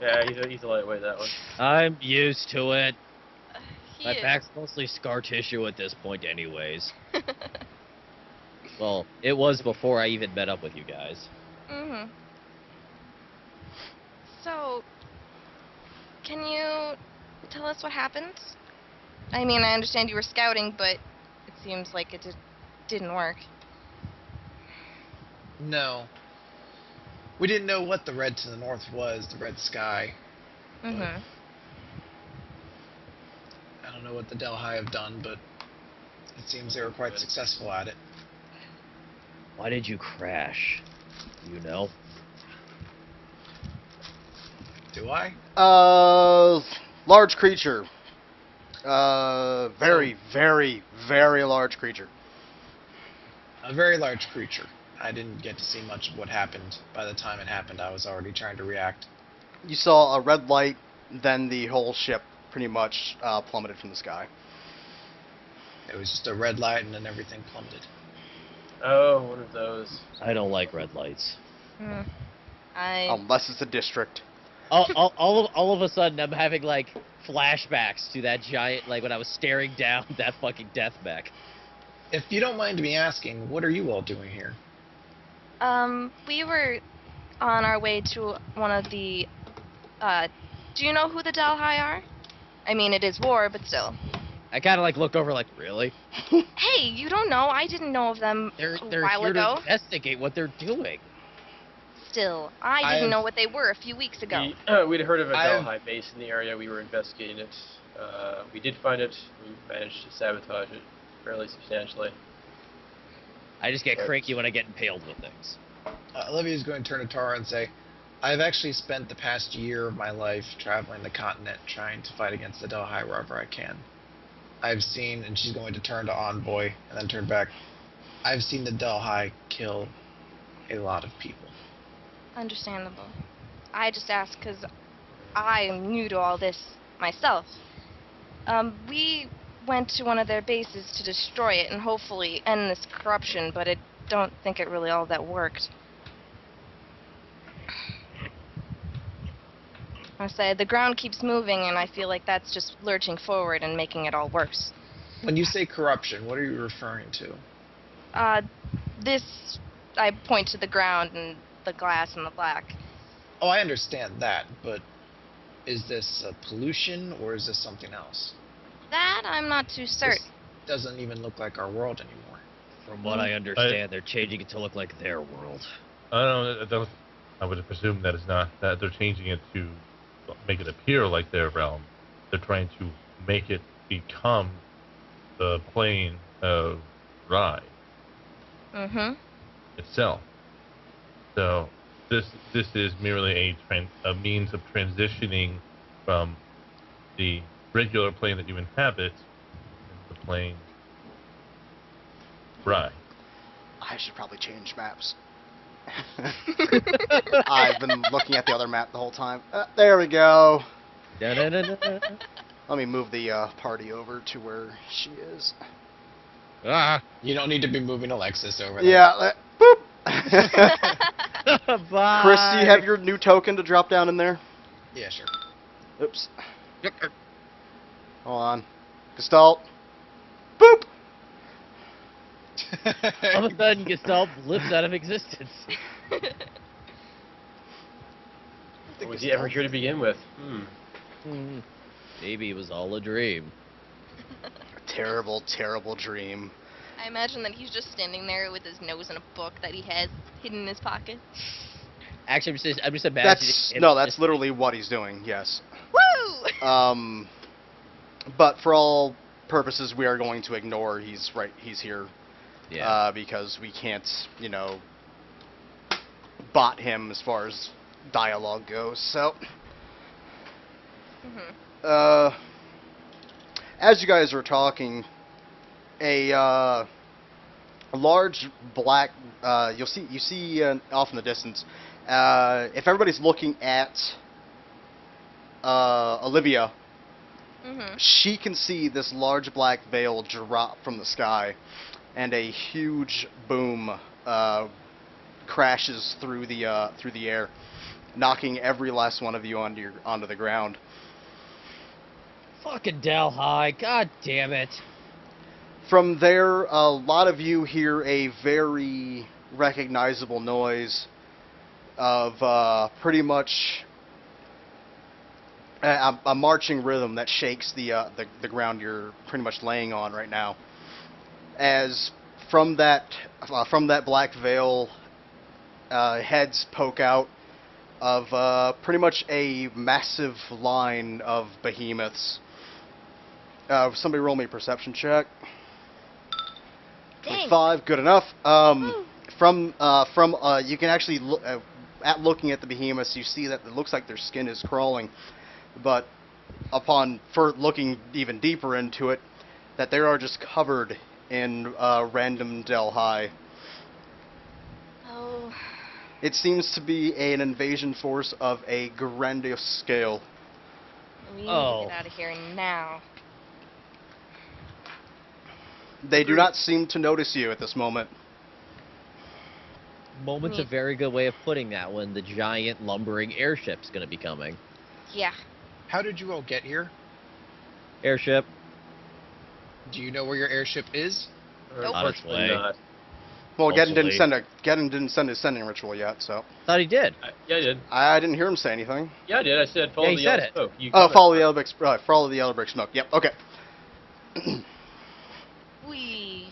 Yeah, he's a lightweight, that one. I'm used to it. He My is. back's mostly scar tissue at this point anyways. Well, it was before I even met up with you guys. Mhm. So, can you tell us what happened? I mean, I understand you were scouting, but it seems like it didn't work. No. We didn't know what the red to the north was, the red sky. Mhm. I don't know what the Delhi have done, but it seems they were quite successful at it. Why did you crash? You know? Do I? Large creature. Very, very, very large creature. A very large creature. I didn't get to see much of what happened. By the time it happened, I was already trying to react. You saw a red light, then the whole ship pretty much plummeted from the sky. It was just a red light, and then everything plummeted. Oh, one of those. I don't like red lights. Hmm. I. Unless it's a district. All of a sudden, I'm having, like, flashbacks to that giant, like, when I was staring down that fucking death mech. If you don't mind me asking, what are you all doing here? We were on our way to one of the. Do you know who the Dalhai are? I mean, it is war, but still. I kind of, like, look over, like, really? Hey, you don't know. I didn't know of them They're a while here ago. to investigate what they're doing. Still, I didn't know what they were a few weeks ago. We'd heard of a I've- Delhi base in the area. We were investigating it. We did find it. We managed to sabotage it fairly substantially. I just get cranky when I get impaled with things. Olivia's going to turn to Tara and say, I've actually spent the past year of my life traveling the continent trying to fight against the Delhi wherever I can. I've seen, and she's going to turn to Envoy and then turn back, I've seen the Delhi kill a lot of people. Understandable. I just asked because I am new to all this myself. We went to one of their bases to destroy it and hopefully end this corruption, but I don't think it really all that worked. I said the ground keeps moving, and I feel like that's just lurching forward and making it all worse. When you say corruption, what are you referring to? This, I point to the ground and the glass and the black. Oh, I understand that, but is this pollution or is this something else? That I'm not too certain. This doesn't even look like our world anymore. From what I understand, they're changing it to look like their world. I don't know. I would presume that it's not that they're changing it to make it appear like their realm. They're trying to make it become the plane of Rai Mm-hmm. itself. So this is merely a means of transitioning from the regular plane that you inhabit into the plane Rai. I should probably change maps. I've been looking at the other map the whole time. There we go. Da-da-da-da. Let me move the party over to where she is. Ah. You don't need to be moving Alexis over there. Yeah. Boop. Bye. Chris, do you have your new token to drop down in there? Yeah, sure. Oops. Hold on. Gestalt. Boop. All of a sudden, Gestalt blips out of existence. Was he ever here to begin with? Maybe it was all a dream. Terrible, terrible dream. I imagine that he's just standing there with his nose in a book that he has hidden in his pocket. Actually, I'm just imagining. That's literally what he's doing. Yes. Woo! But for all purposes, we are going to ignore he's here. Yeah. Because we can't, bot him as far as dialogue goes. So, as you guys are talking, a large black, you see off in the distance. If everybody's looking at Olivia, she can see this large black veil drop from the sky, and a huge boom crashes through the air, knocking every last one of you onto the ground. Fucking Delhi, god damn it. From there, a lot of you hear a very recognizable noise of pretty much a marching rhythm that shakes the ground you're pretty much laying on right now. As from that black veil, heads poke out of pretty much a massive line of behemoths. Somebody roll me a perception check. Dang. 5, good enough. From you can actually look at looking at the behemoths, you see that it looks like their skin is crawling, but upon looking even deeper into it, that they are just covered in random Delhi. Oh. It seems to be an invasion force of a grandiose scale. We need Oh. to get out of here now. They do not seem to notice you at this moment. Moment's a very good way of putting that when the giant lumbering airship's gonna be coming. Yeah. How did you all get here? Airship. Do you know where your airship is? Nope. Unfortunately Honestly. not. Well, Geddon didn't Hopefully. send his sending ritual yet, so Thought he did. Yeah, I did. I didn't hear him say anything. Yeah, I did. I said follow Yeah, he the said yellow it. smoke. You Oh, commented. follow the yellow brick smoke. Yep. Okay. We.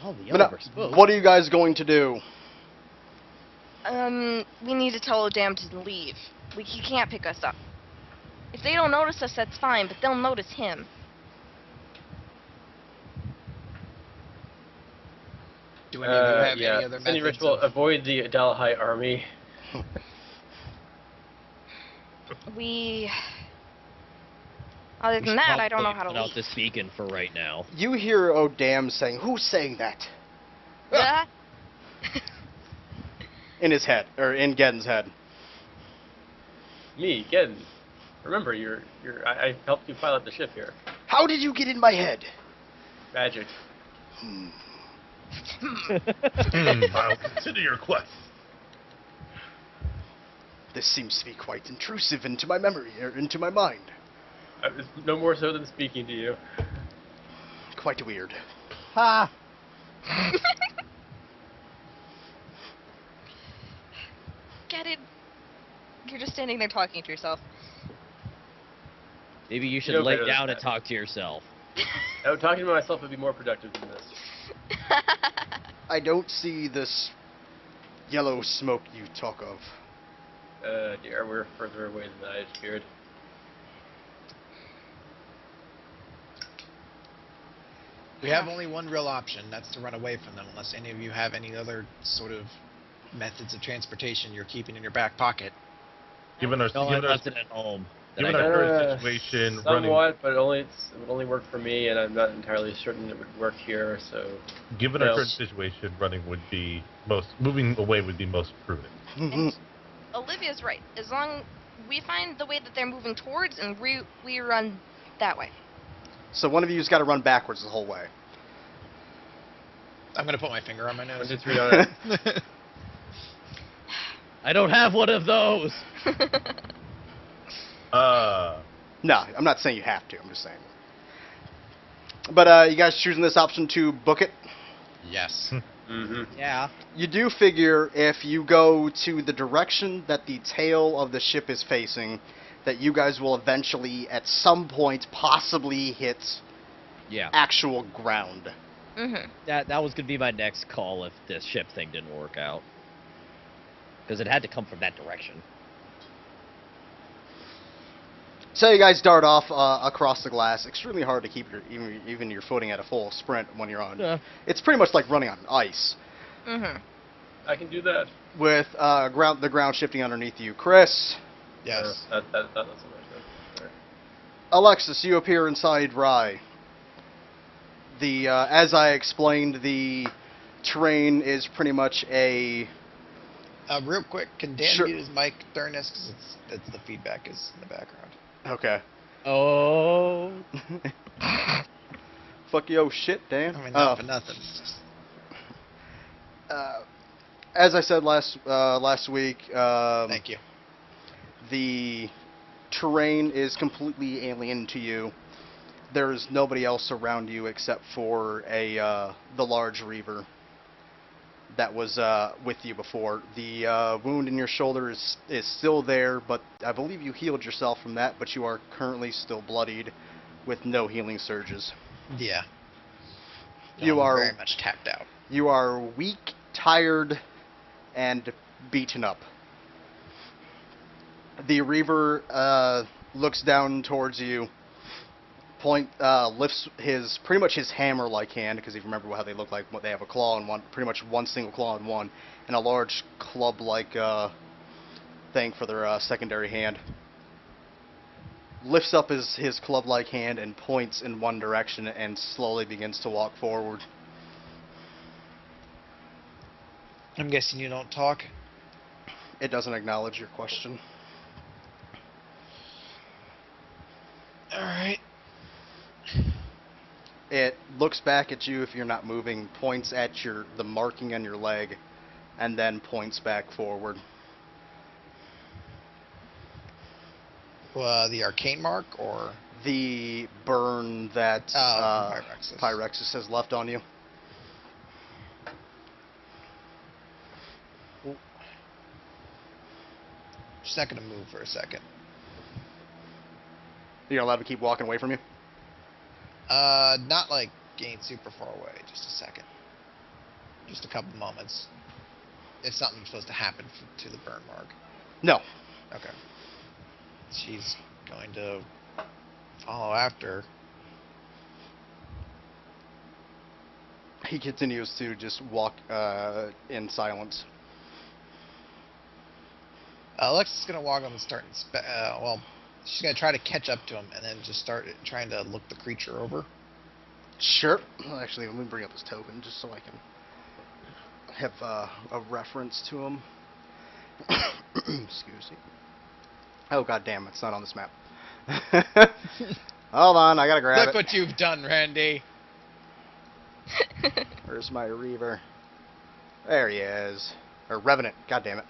Oh, the But yellow now, brick smoke. what are you guys going to do? We need to tell Odam to leave. He can't pick us up. If they don't notice us, that's fine, but they'll notice him. Do any of you have yeah. any other Sending methods? ritual. of- Avoid the Dalahai army. We. Other We than should that, I don't know probably how to put out leave. this beacon for right now. You hear Odam saying, "Who's saying that?" Yeah? In his head, or in Geddon's head. Me, again. Remember, I helped you pilot the ship here. How did you get in my head? Magic. I'll consider your quest. This seems to be quite intrusive into my memory, or into my mind. It's no more so than speaking to you. Quite weird. Ha! Get it. You're just standing there talking to yourself. Maybe you should know lay better than down that. and talk to yourself. Now, talking to myself would be more productive than this. I don't see this yellow smoke you talk of. Dear, we're further away than I had feared. We have only one real option. That's to run away from them, unless any of you have any other sort of methods of transportation you're keeping in your back pocket. Given our, No, I given our, left it at home. That I given our don't- current situation, running, Somewhat, but it would only work for me, and I'm not entirely certain it would work here. So, given our Well- current situation, running would be moving away would be most prudent. And Olivia's right. As long we find the way that they're moving towards, and we run that way. So one of you's got to run backwards the whole way. I'm gonna put my finger on my 1, nose. 2, 3 on it. I don't have one of those. No, I'm not saying you have to. I'm just saying. But you guys choosing this option to book it? Yes. Mm-hmm. Yeah. You do figure if you go to the direction that the tail of the ship is facing, that you guys will eventually, at some point, possibly hit Yeah. actual ground. Mm-hmm. That was gonna be my next call if this ship thing didn't work out. Because it had to come from that direction. So you guys dart off across the glass. Extremely hard to keep even your footing at a full sprint when you're on. Yeah. It's pretty much like running on ice, Mm-hmm. I can do that. with the ground shifting underneath you. Chris, Yes. Not so much. Then. Alexis, you appear inside Rye. The as I explained, the terrain is pretty much a. Real quick, can Dan Sure. mute his mic during this? Because the feedback is in the background. Okay. Oh. Fuck yo shit, Dan. I mean, not for nothing. as I said last week, Thank you. the terrain is completely alien to you. There is nobody else around you except for the large reaver that was with you before. The wound in your shoulder is still there, but I believe you healed yourself from that, but you are currently still bloodied with no healing surges. Yeah. You I'm are very much tapped out. You are weak, tired, and beaten up. The Reaver looks down towards you, lifts pretty much his hammer-like hand, because if you remember how they look like, they have a claw in one, pretty much one single claw in one, and a large club-like thing for their secondary hand. Lifts up his club-like hand and points in one direction and slowly begins to walk forward. I'm guessing you don't talk? It doesn't acknowledge your question. Alright. It looks back at you if you're not moving, points at the marking on your leg, and then points back forward. The arcane mark, or? The burn that Pyrexis. Pyrexis has left on you. Just not gonna move for a second. You're allowed to keep walking away from you? Not like getting super far away, just a second. Just a couple moments. If something's supposed to happen to the burn mark. No. Okay. She's going to follow after. He continues to just walk in silence. Alexa's gonna walk up and start she's gonna try to catch up to him and then just start trying to look the creature over. Sure. Actually, let me bring up his token just so I can have a reference to him. Excuse me. Oh, god damn, it's not on this map. Hold on, I gotta grab Look it. what you've done, Randy. Where's my Reaver? There he is. Or Revenant, god damn it.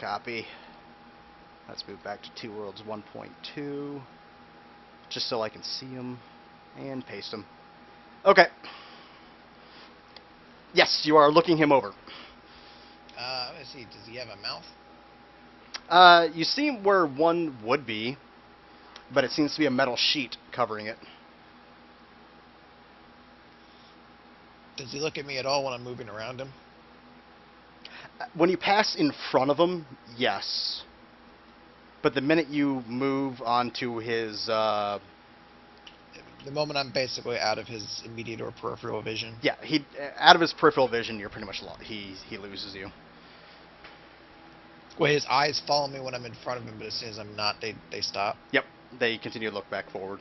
Copy. Let's move back to 2 Worlds 1.2. Just so I can see him. And paste him. Okay. Yes, you are looking him over. Let's see, does he have a mouth? You see where one would be, but it seems to be a metal sheet covering it. Does he look at me at all when I'm moving around him? When you pass in front of him, yes. But the minute you move onto his, The moment I'm basically out of his immediate or peripheral vision. yeah, out of his peripheral vision, you're pretty much lost. He loses you. Wait, his eyes follow me when I'm in front of him, but as soon as I'm not, they stop. Yep, they continue to look back forward.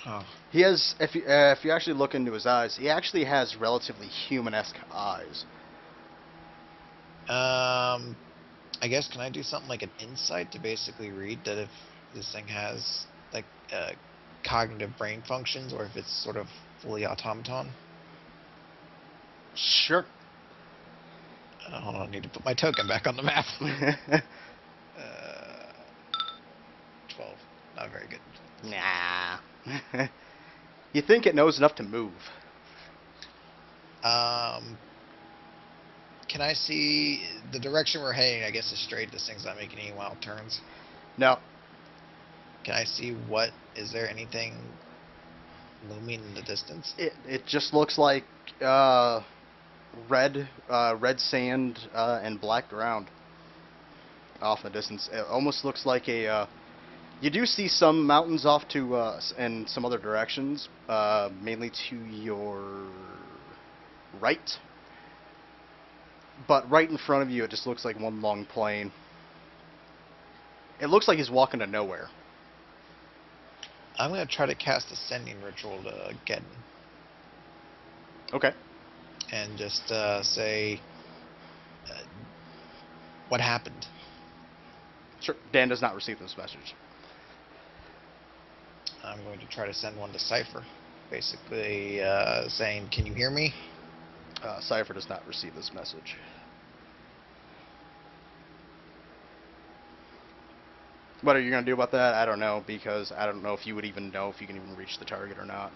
Oh. He has, if you actually look into his eyes, he actually has relatively human-esque eyes. I guess, can I do something like an insight to basically read that if this thing has, like, cognitive brain functions, or if it's sort of fully automaton? Sure. Hold on, I need to put my token back on the map. 12. Not very good. Nah. You think it knows enough to move. Can I see the direction we're heading? I guess is straight. This thing's not making any wild turns. No. Can I see is there anything looming in the distance? It just looks like red sand and black ground off in the distance. It almost looks like a. You do see some mountains off to in some other directions, mainly to your right. But right in front of you, it just looks like one long plain. It looks like he's walking to nowhere. I'm going to try to cast a sending ritual to Geddon. Okay. And just say, what happened? Sure. Dan does not receive this message. I'm going to try to send one to Cypher, basically saying, "Can you hear me?" Cypher does not receive this message. What are you going to do about that? I don't know, because I don't know if you would even know if you can even reach the target or not.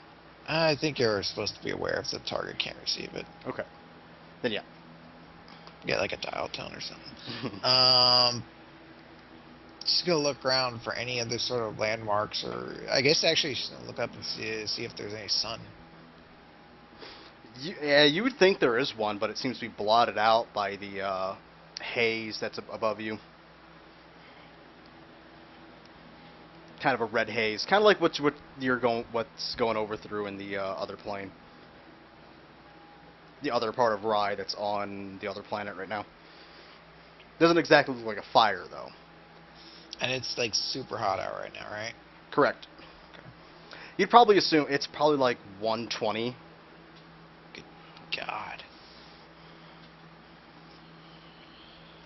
I think you're supposed to be aware if the target can't receive it. Okay. Then yeah. Get like a dial tone or something. Just gonna look around for any other sort of landmarks, or I guess actually she's gonna look up and see if there's any sun. Yeah, you would think there is one, but it seems to be blotted out by the haze that's above you. Kind of a red haze, kind of like what's going over through in the other plane, the other part of Rye that's on the other planet right now. Doesn't exactly look like a fire though. And it's like super hot out right now, right? Correct. You'd probably assume it's probably like 120. Good God.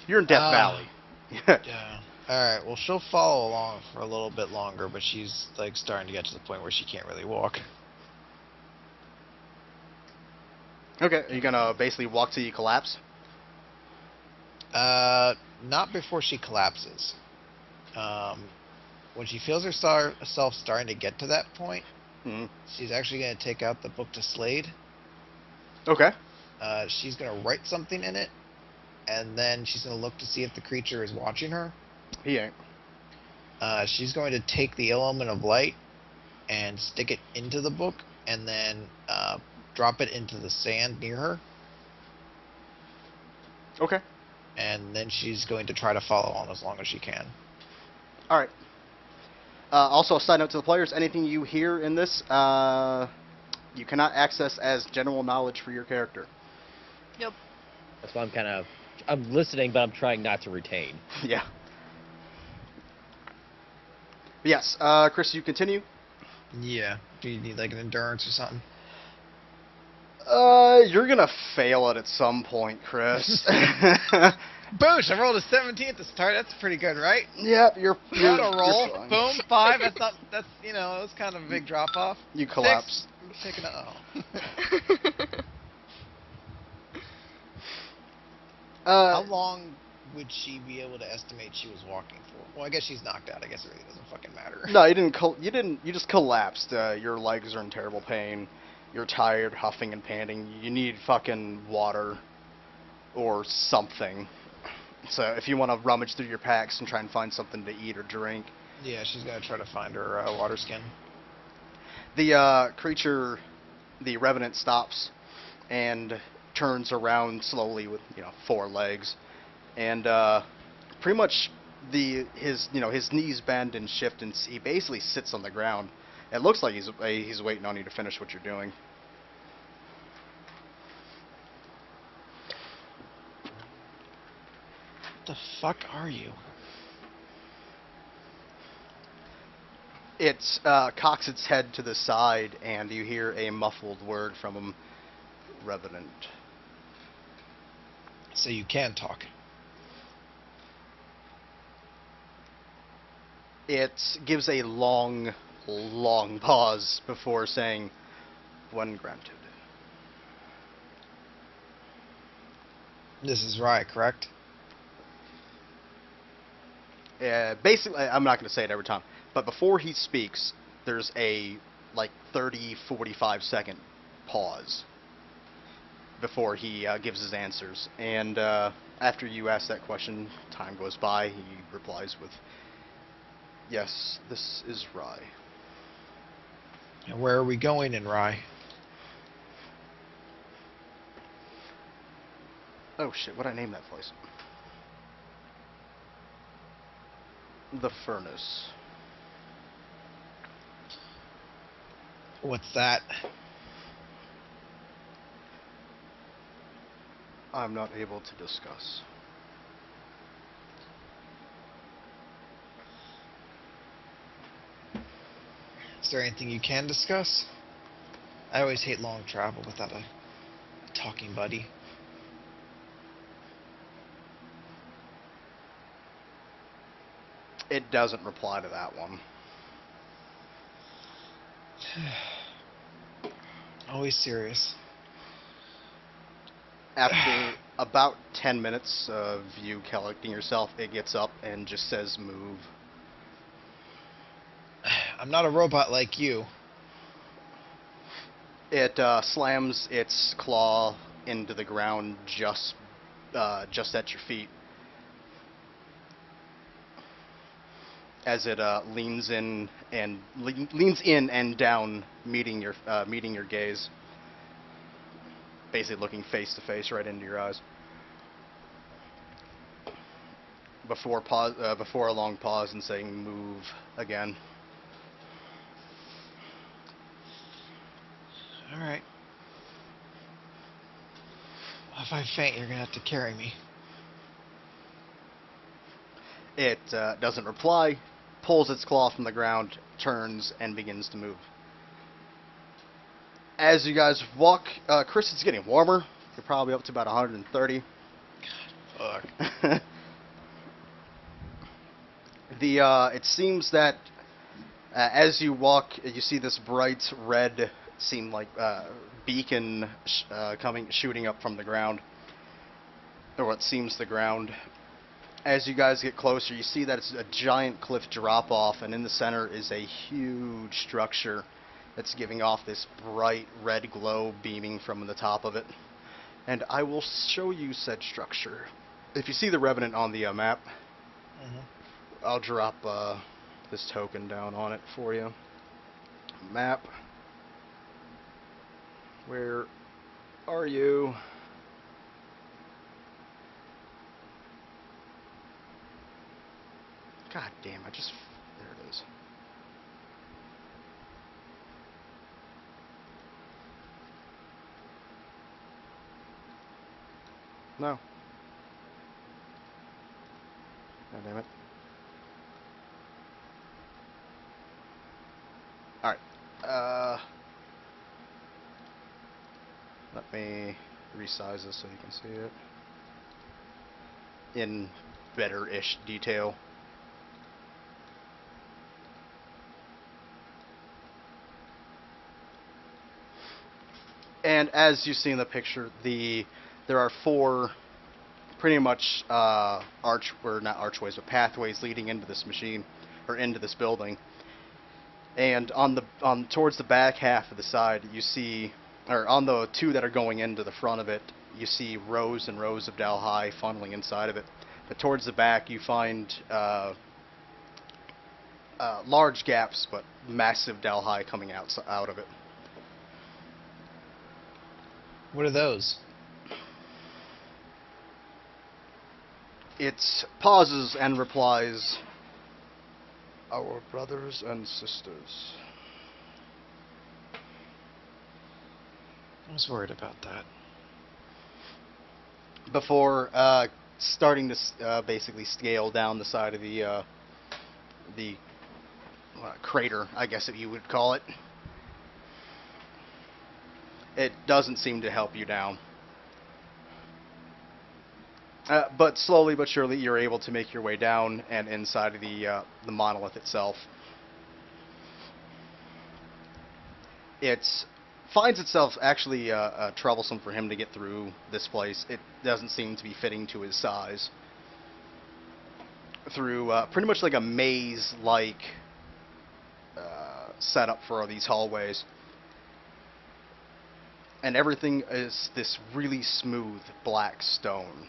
You're in Death Valley. Yeah. Alright, well she'll follow along for a little bit longer, but she's like starting to get to the point where she can't really walk. Okay, are you gonna basically walk till you collapse? Not before she collapses. When she feels herself starting to get to that point, she's actually going to take out the book to Slade. Okay. She's going to write something in it, and then she's going to look to see if the creature is watching her. He ain't. She's going to take the element of light and stick it into the book, and then drop it into the sand near her. Okay. And then she's going to try to follow on as long as she can. All right. Also, a side note to the players: anything you hear in this, you cannot access as general knowledge for your character. Yep. That's why I'm listening, but I'm trying not to retain. Yeah. Yes, Chris, you continue. Yeah. Do you need like an endurance or something? You're gonna fail it at some point, Chris. Boosh! I rolled a 17 at the start. That's pretty good, right? Yep, you're Auto roll. you're fine. Boom. 5. That's not. That's it was kind of a big drop off. You collapse. 6. Taking a. How long would she be able to estimate she was walking for? Well, I guess she's knocked out. I guess it really doesn't fucking matter. No, you didn't. You just collapsed. Your legs are in terrible pain. You're tired, huffing and panting. You need fucking water or something. So if you want to rummage through your packs and try and find something to eat or drink. Yeah, she's gonna try to find her water skin. The creature, the revenant, stops and turns around slowly with 4 legs, and pretty much his knees bend and shift, and he basically sits on the ground. It looks like he's waiting on you to finish what you're doing. What the fuck are you? It cocks its head to the side, and you hear a muffled word from him. Revenant. So you can talk. It gives a long pause before saying, "When granted." This is Rye, correct? Basically, I'm not going to say it every time, but before he speaks, there's a 30, 45 second pause before he gives his answers. And after you ask that question, time goes by. He replies with, "Yes, this is Rye." And where are we going in Rye? Oh shit, what'd I name that place? The Furnace. What's that? I'm not able to discuss. Is there anything you can discuss? I always hate long travel without a talking buddy. It doesn't reply to that one. Always serious. After about 10 minutes of you collecting yourself, it gets up and just says move. I'm not a robot like you. It slams its claw into the ground just at your feet. As it leans in and down, meeting your gaze, basically looking face to face right into your eyes. Before a long pause and saying "move" again. All right. If I faint, you're gonna have to carry me. It doesn't reply, pulls its claw from the ground, turns, and begins to move. As you guys walk, Chris, it's getting warmer. You're probably up to about 130. Fuck. It seems that as you walk, you see this bright red, beacon shooting up from the ground, or what seems the ground. As you guys get closer, you see that it's a giant cliff drop-off, and in the center is a huge structure that's giving off this bright red glow beaming from the top of it. And I will show you said structure. If you see the Revenant on the map, I'll drop this token down on it for you. Map. Where are you? God damn, there it is. No. God damn it. Alright. Let me resize this so you can see it in better-ish detail. And as you see in the picture, there are four pretty much not archways, but pathways leading into this machine, or into this building. And towards the back half of the side, you see, or on the two that are going into the front of it, you see rows and rows of Dalhai funneling inside of it. But towards the back, you find large gaps, but massive Dalhai coming out of it. What are those? It pauses and replies, "Our brothers and sisters." I was worried about that. Before starting to basically scale down the side of the crater, I guess if you would call it. It doesn't seem to help you down. But slowly but surely, you're able to make your way down and inside of the monolith itself. It finds itself actually troublesome for him to get through this place. It doesn't seem to be fitting to his size. Through pretty much like a maze-like setup for these hallways. And everything is this really smooth black stone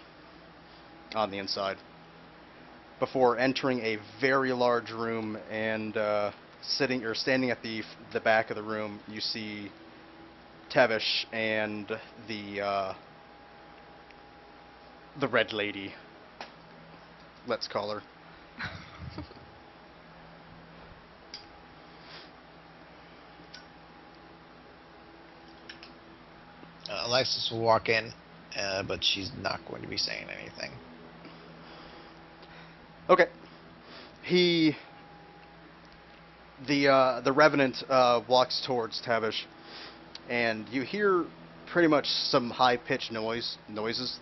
on the inside. Before entering a very large room and standing at the back of the room, you see Tevish and the Red Lady. Let's call her. Alexis will walk in, but she's not going to be saying anything. Okay. The Revenant walks towards Tavish, and you hear pretty much some high-pitched noises.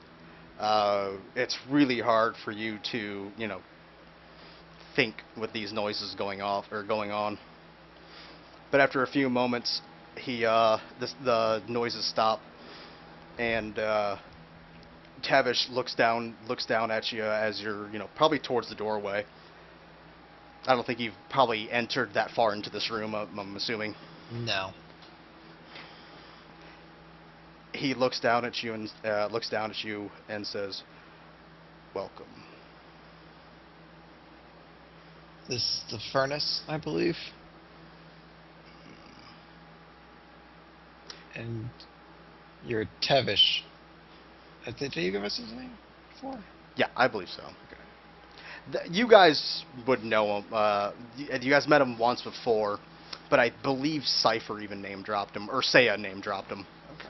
It's really hard for you to, think with these noises going on. But after a few moments, the noises stop, and Tavish looks down at you as you're, probably towards the doorway. I don't think you've probably entered that far into this room, I'm assuming. No. He looks down at you and says, "Welcome." This is the furnace, I believe. And you're Tevish. Did you give us his name before? Yeah, I believe so. You guys would know him. You guys met him once before, but I believe Cypher even name dropped him, or Seiya name dropped him. Okay.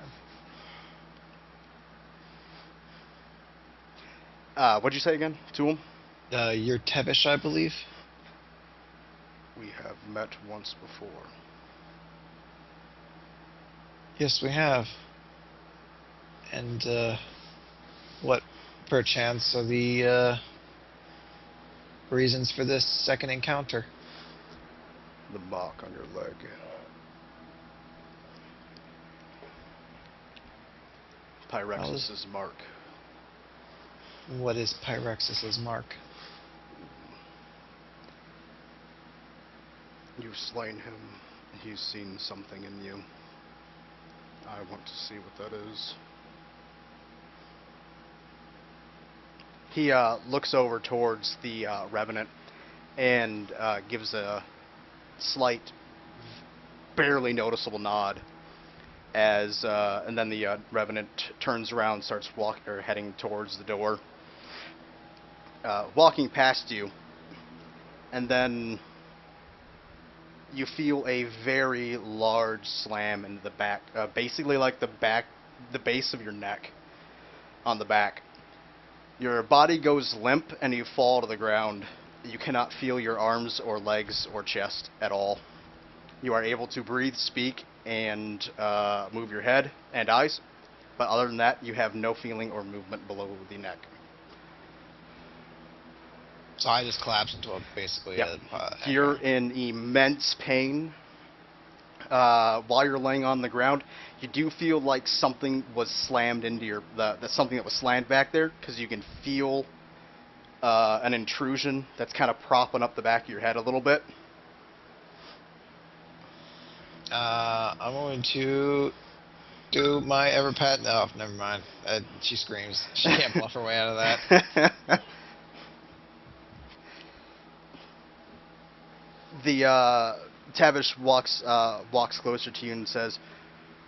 What'd you say again to him? You're Tevish, I believe. We have met once before. Yes, we have. And, what, perchance, are the, reasons for this second encounter? The mark on your leg. Pyrexis' mark. What is Pyrexis' mark? You've slain him. He's seen something in you. I want to see what that is. He looks over towards the Revenant and gives a slight, barely noticeable nod. And then the Revenant turns around, starts heading towards the door, walking past you, and then you feel a very large slam into the back, basically like the base of your neck, on the back. Your body goes limp and you fall to the ground. You cannot feel your arms or legs or chest at all. You are able to breathe, speak, and move your head and eyes, but other than that, you have no feeling or movement below the neck. So I just collapse into basically Yeah. a... You're in immense pain. While you're laying on the ground, you do feel like something was slammed into your... something that was slammed back there, because you can feel an intrusion that's kind of propping up the back of your head a little bit. I'm going to do my Everpat... No, never mind. She screams. She can't bluff her way out of that. The Tavish walks closer to you and says,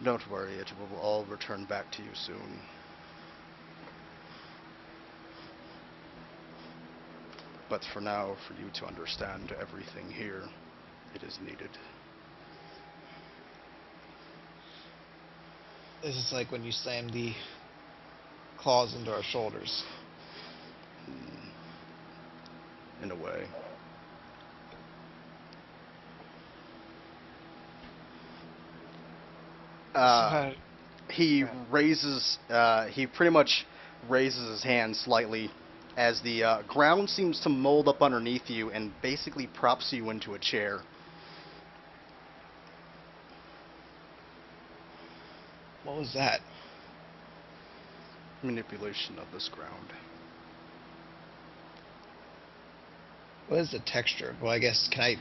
"Don't worry, it will all return back to you soon." But for now, for you to understand everything here, it is needed. This is like when you slam the claws into our shoulders. In a way. He pretty much raises his hand slightly as the ground seems to mold up underneath you and basically props you into a chair. What was that? Manipulation of this ground. What is the texture? Well, I guess my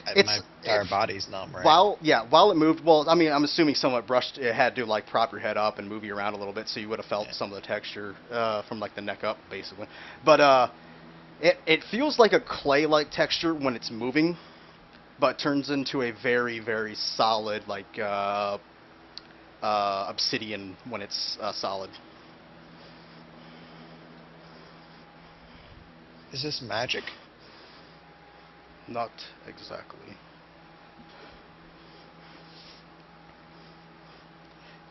entire body's numb, right? While it moved, well, I mean, I'm assuming somewhat brushed. It had to like prop your head up and move you around a little bit, so you would have felt some of the texture from like the neck up, basically. But it feels like a clay-like texture when it's moving, but turns into a very, very solid like obsidian when it's solid. Is this magic? Not exactly.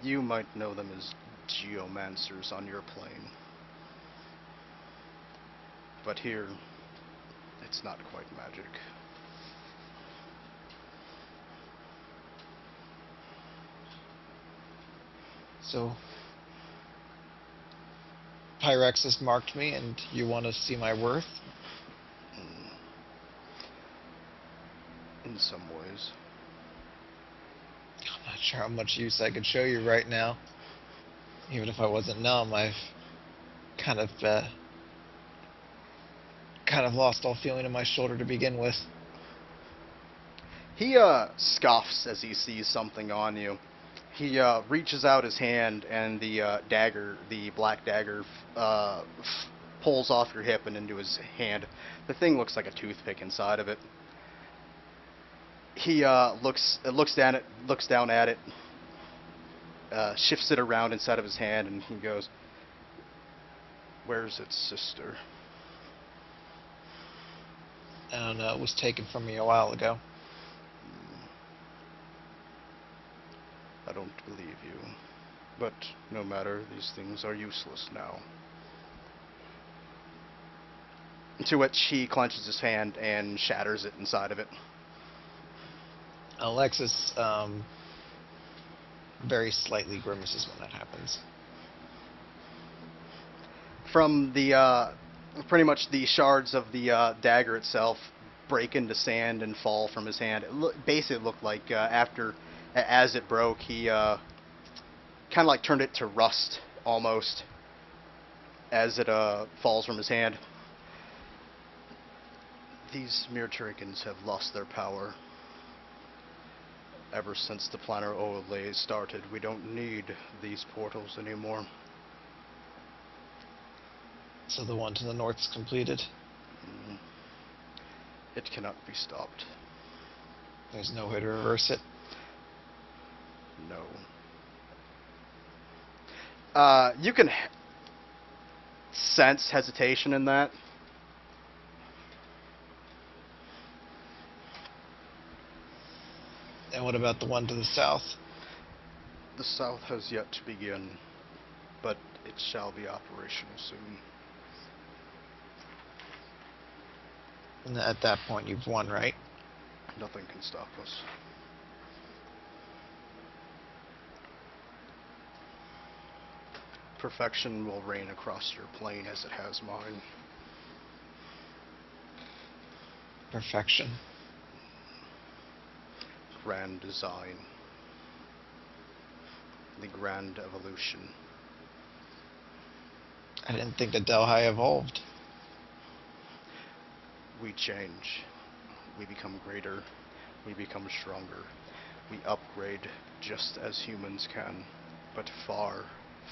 You might know them as geomancers on your plane. But here, it's not quite magic. So, Pyrexis marked me, and you want to see my worth? In some ways. I'm not sure how much use I could show you right now. Even if I wasn't numb, I've kind of lost all feeling in my shoulder to begin with. He scoffs as he sees something on you. He reaches out his hand, and the dagger, the black dagger, pulls off your hip and into his hand. The thing looks like a toothpick inside of it. He looks down at it, shifts it around inside of his hand, and he goes, "Where's its sister?" I don't know. It was taken from me a while ago. I don't believe you. But no matter, these things are useless now. To which he clenches his hand and shatters it inside of it. Alexis very slightly grimaces when that happens. From the pretty much the shards of the dagger itself break into sand and fall from his hand. It basically looked like as it broke, he kind of like turned it to rust almost as it falls from his hand. These Mirturicans have lost their power. Ever since the planar overlay started, we don't need these portals anymore. So the one to the north's completed? It cannot be stopped. There's no way to reverse it? No. You can sense hesitation in that. And what about the one to the south? The south has yet to begin, but it shall be operational soon. And at that point, you've won, right? Nothing can stop us. Perfection will reign across your plane as it has mine. Perfection. Grand design. The grand evolution. I didn't think the Delhi evolved. We change. We become greater. We become stronger. We upgrade just as humans can, but far,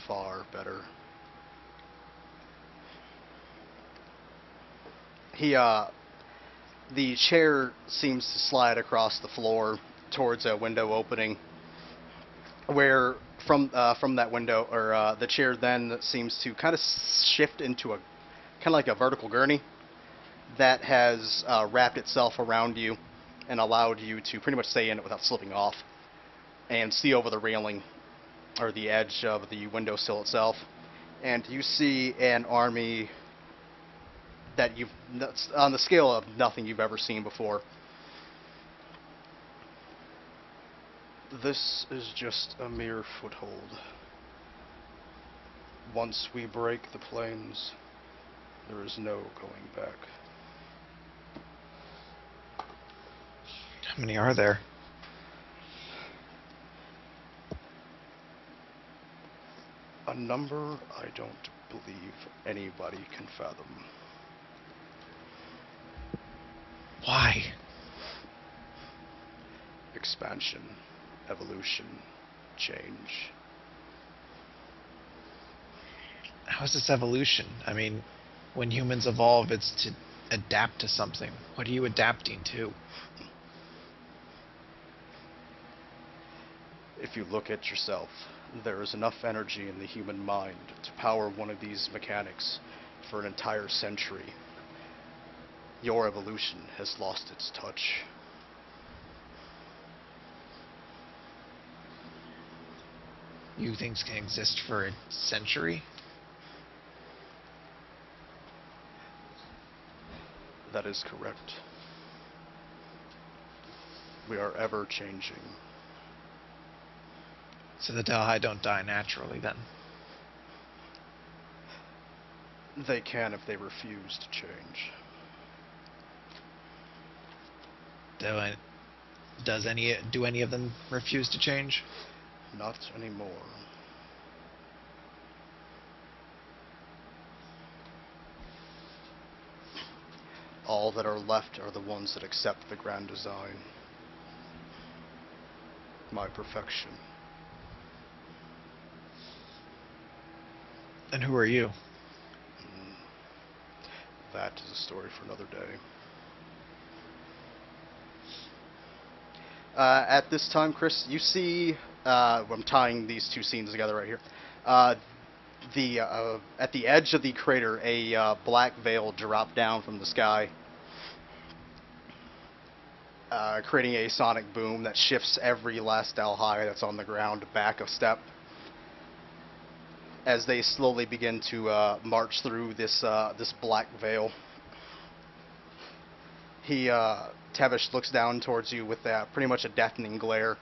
far better. The chair seems to slide across the floor towards a window opening, where from that window, or the chair then seems to kind of shift into a kind of like a vertical gurney that has wrapped itself around you and allowed you to pretty much stay in it without slipping off and see over the railing or the edge of the windowsill itself. And you see an army that's on the scale of nothing you've ever seen before. This is just a mere foothold. Once we break the plains, there is no going back. How many are there? A number I don't believe anybody can fathom. Why? Expansion, evolution, change. How is this evolution? I mean, when humans evolve, it's to adapt to something. What are you adapting to? If you look at yourself, there is enough energy in the human mind to power one of these mechanics for an entire century. Your evolution has lost its touch. You things can exist for a century? That is correct. We are ever changing. So the Delhi don't die naturally, then? They can if they refuse to change. Though Do any of them refuse to change? Not anymore. All that are left are the ones that accept the grand design. My perfection. And who are you? That is a story for another day. At this time, Chris, you see, I'm tying these two scenes together right here. At the edge of the crater, a black veil dropped down from the sky, creating a sonic boom that shifts every last Alhai that's on the ground back a step as they slowly begin to march through this black veil. Tevish looks down towards you with pretty much a deafening glare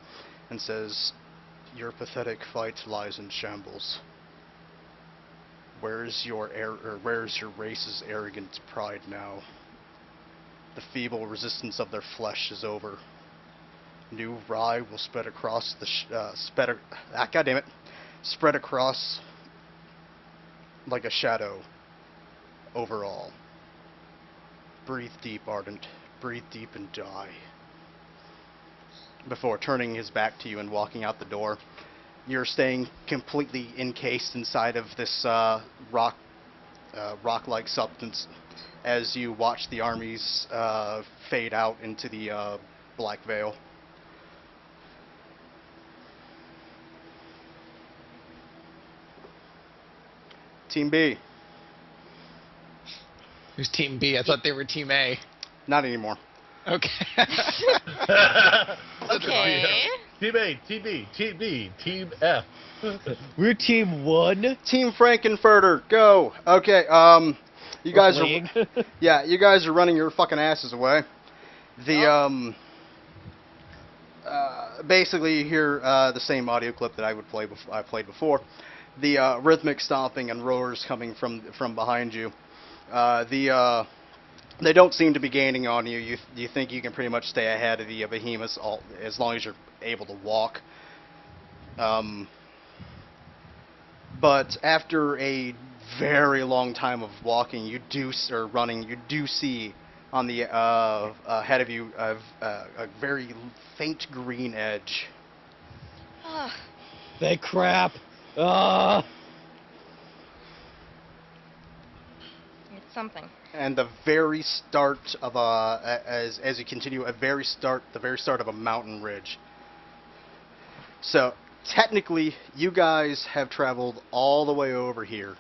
and says, "Your pathetic fight lies in shambles. Where is your race's arrogant pride now? The feeble resistance of their flesh is over. New rye will spread across spread across like a shadow over all. Breathe deep, Ardent. Breathe deep and die." Before turning his back to you and walking out the door, you're staying completely encased inside of this rock-like substance as you watch the armies fade out into the black veil. Team B. Who's Team B? I thought they were Team A. Not anymore. Okay. Okay. Team A, Team B, Team B, Team F. We're Team 1. Team Frankenfurter, go. Okay, you guys are you guys are running your fucking asses away. The basically you hear the same audio clip that I played before. The rhythmic stomping and roars coming from behind you. They don't seem to be gaining on you. You think you can pretty much stay ahead of the behemoths as long as you're able to walk. But after a very long time of walking, running, you do see on the ahead of you a very faint green edge. They crap. It's something. And the very start of as you continue, the very start of a mountain ridge. So technically, you guys have traveled all the way over here.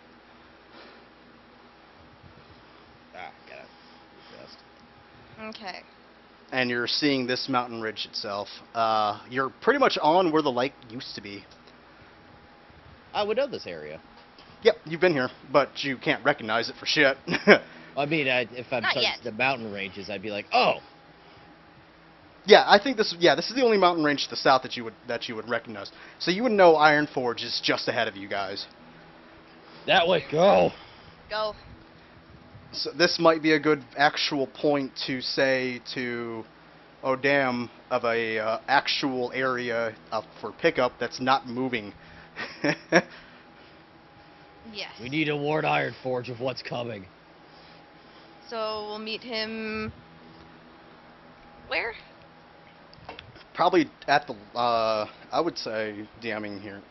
Okay. And you're seeing this mountain ridge itself. You're pretty much on where the lake used to be. I would know this area. Yep, you've been here, but you can't recognize it for shit. I mean, if I'm Not touching yet. the mountain ranges, I'd be like, oh. Yeah, I think this is the only mountain range to the south that you would recognize. So you would know Iron Forge is just ahead of you guys. That way, go. Go. So this might be a good actual point to say to Odam of a actual area up for pickup that's not moving. Yes. We need to warn Iron Forge of what's coming. So we'll meet him. Where? Probably at the I would say DMing here.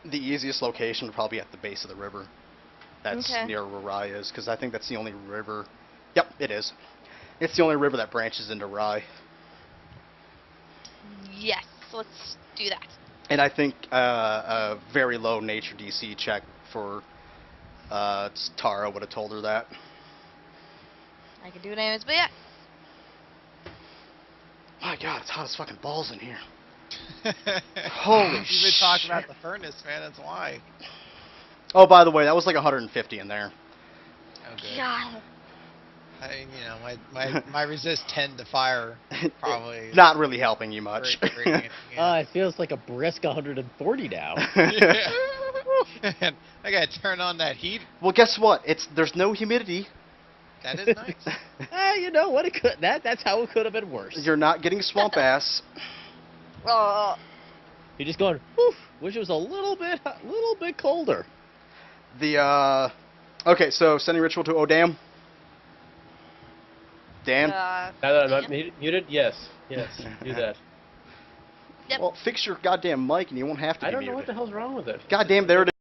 The easiest location would probably be at the base of the river. That's Okay. near where Rye is, because I think that's the only river. Yep, it is. It's the only river that branches into Rye. Yes. Let's do that. And I think a very low nature DC check for Tara would have told her that. I can do it anyways, but yeah. My God, it's hot as fucking balls in here. Holy You've been talking shit. about the furnace, man. That's why. Oh, by the way, that was like 150 in there. Okay. God. My resist 10 to fire probably. Not really helping you much. It feels like a brisk 140 now. Yeah. Man, I gotta turn on that heat. Well, guess what? There's no humidity. That is nice. You know what? It could. That's how it could have been worse. You're not getting swamp ass. Oh, You're just going. Whew, wish it was a little bit colder. The okay, so sending ritual to Odam. Dan. Now that I'm not muted, yes, do that. Yep. Well, fix your goddamn mic and you won't have to I be don't know muted. what the hell's wrong with it. Goddamn, there it is.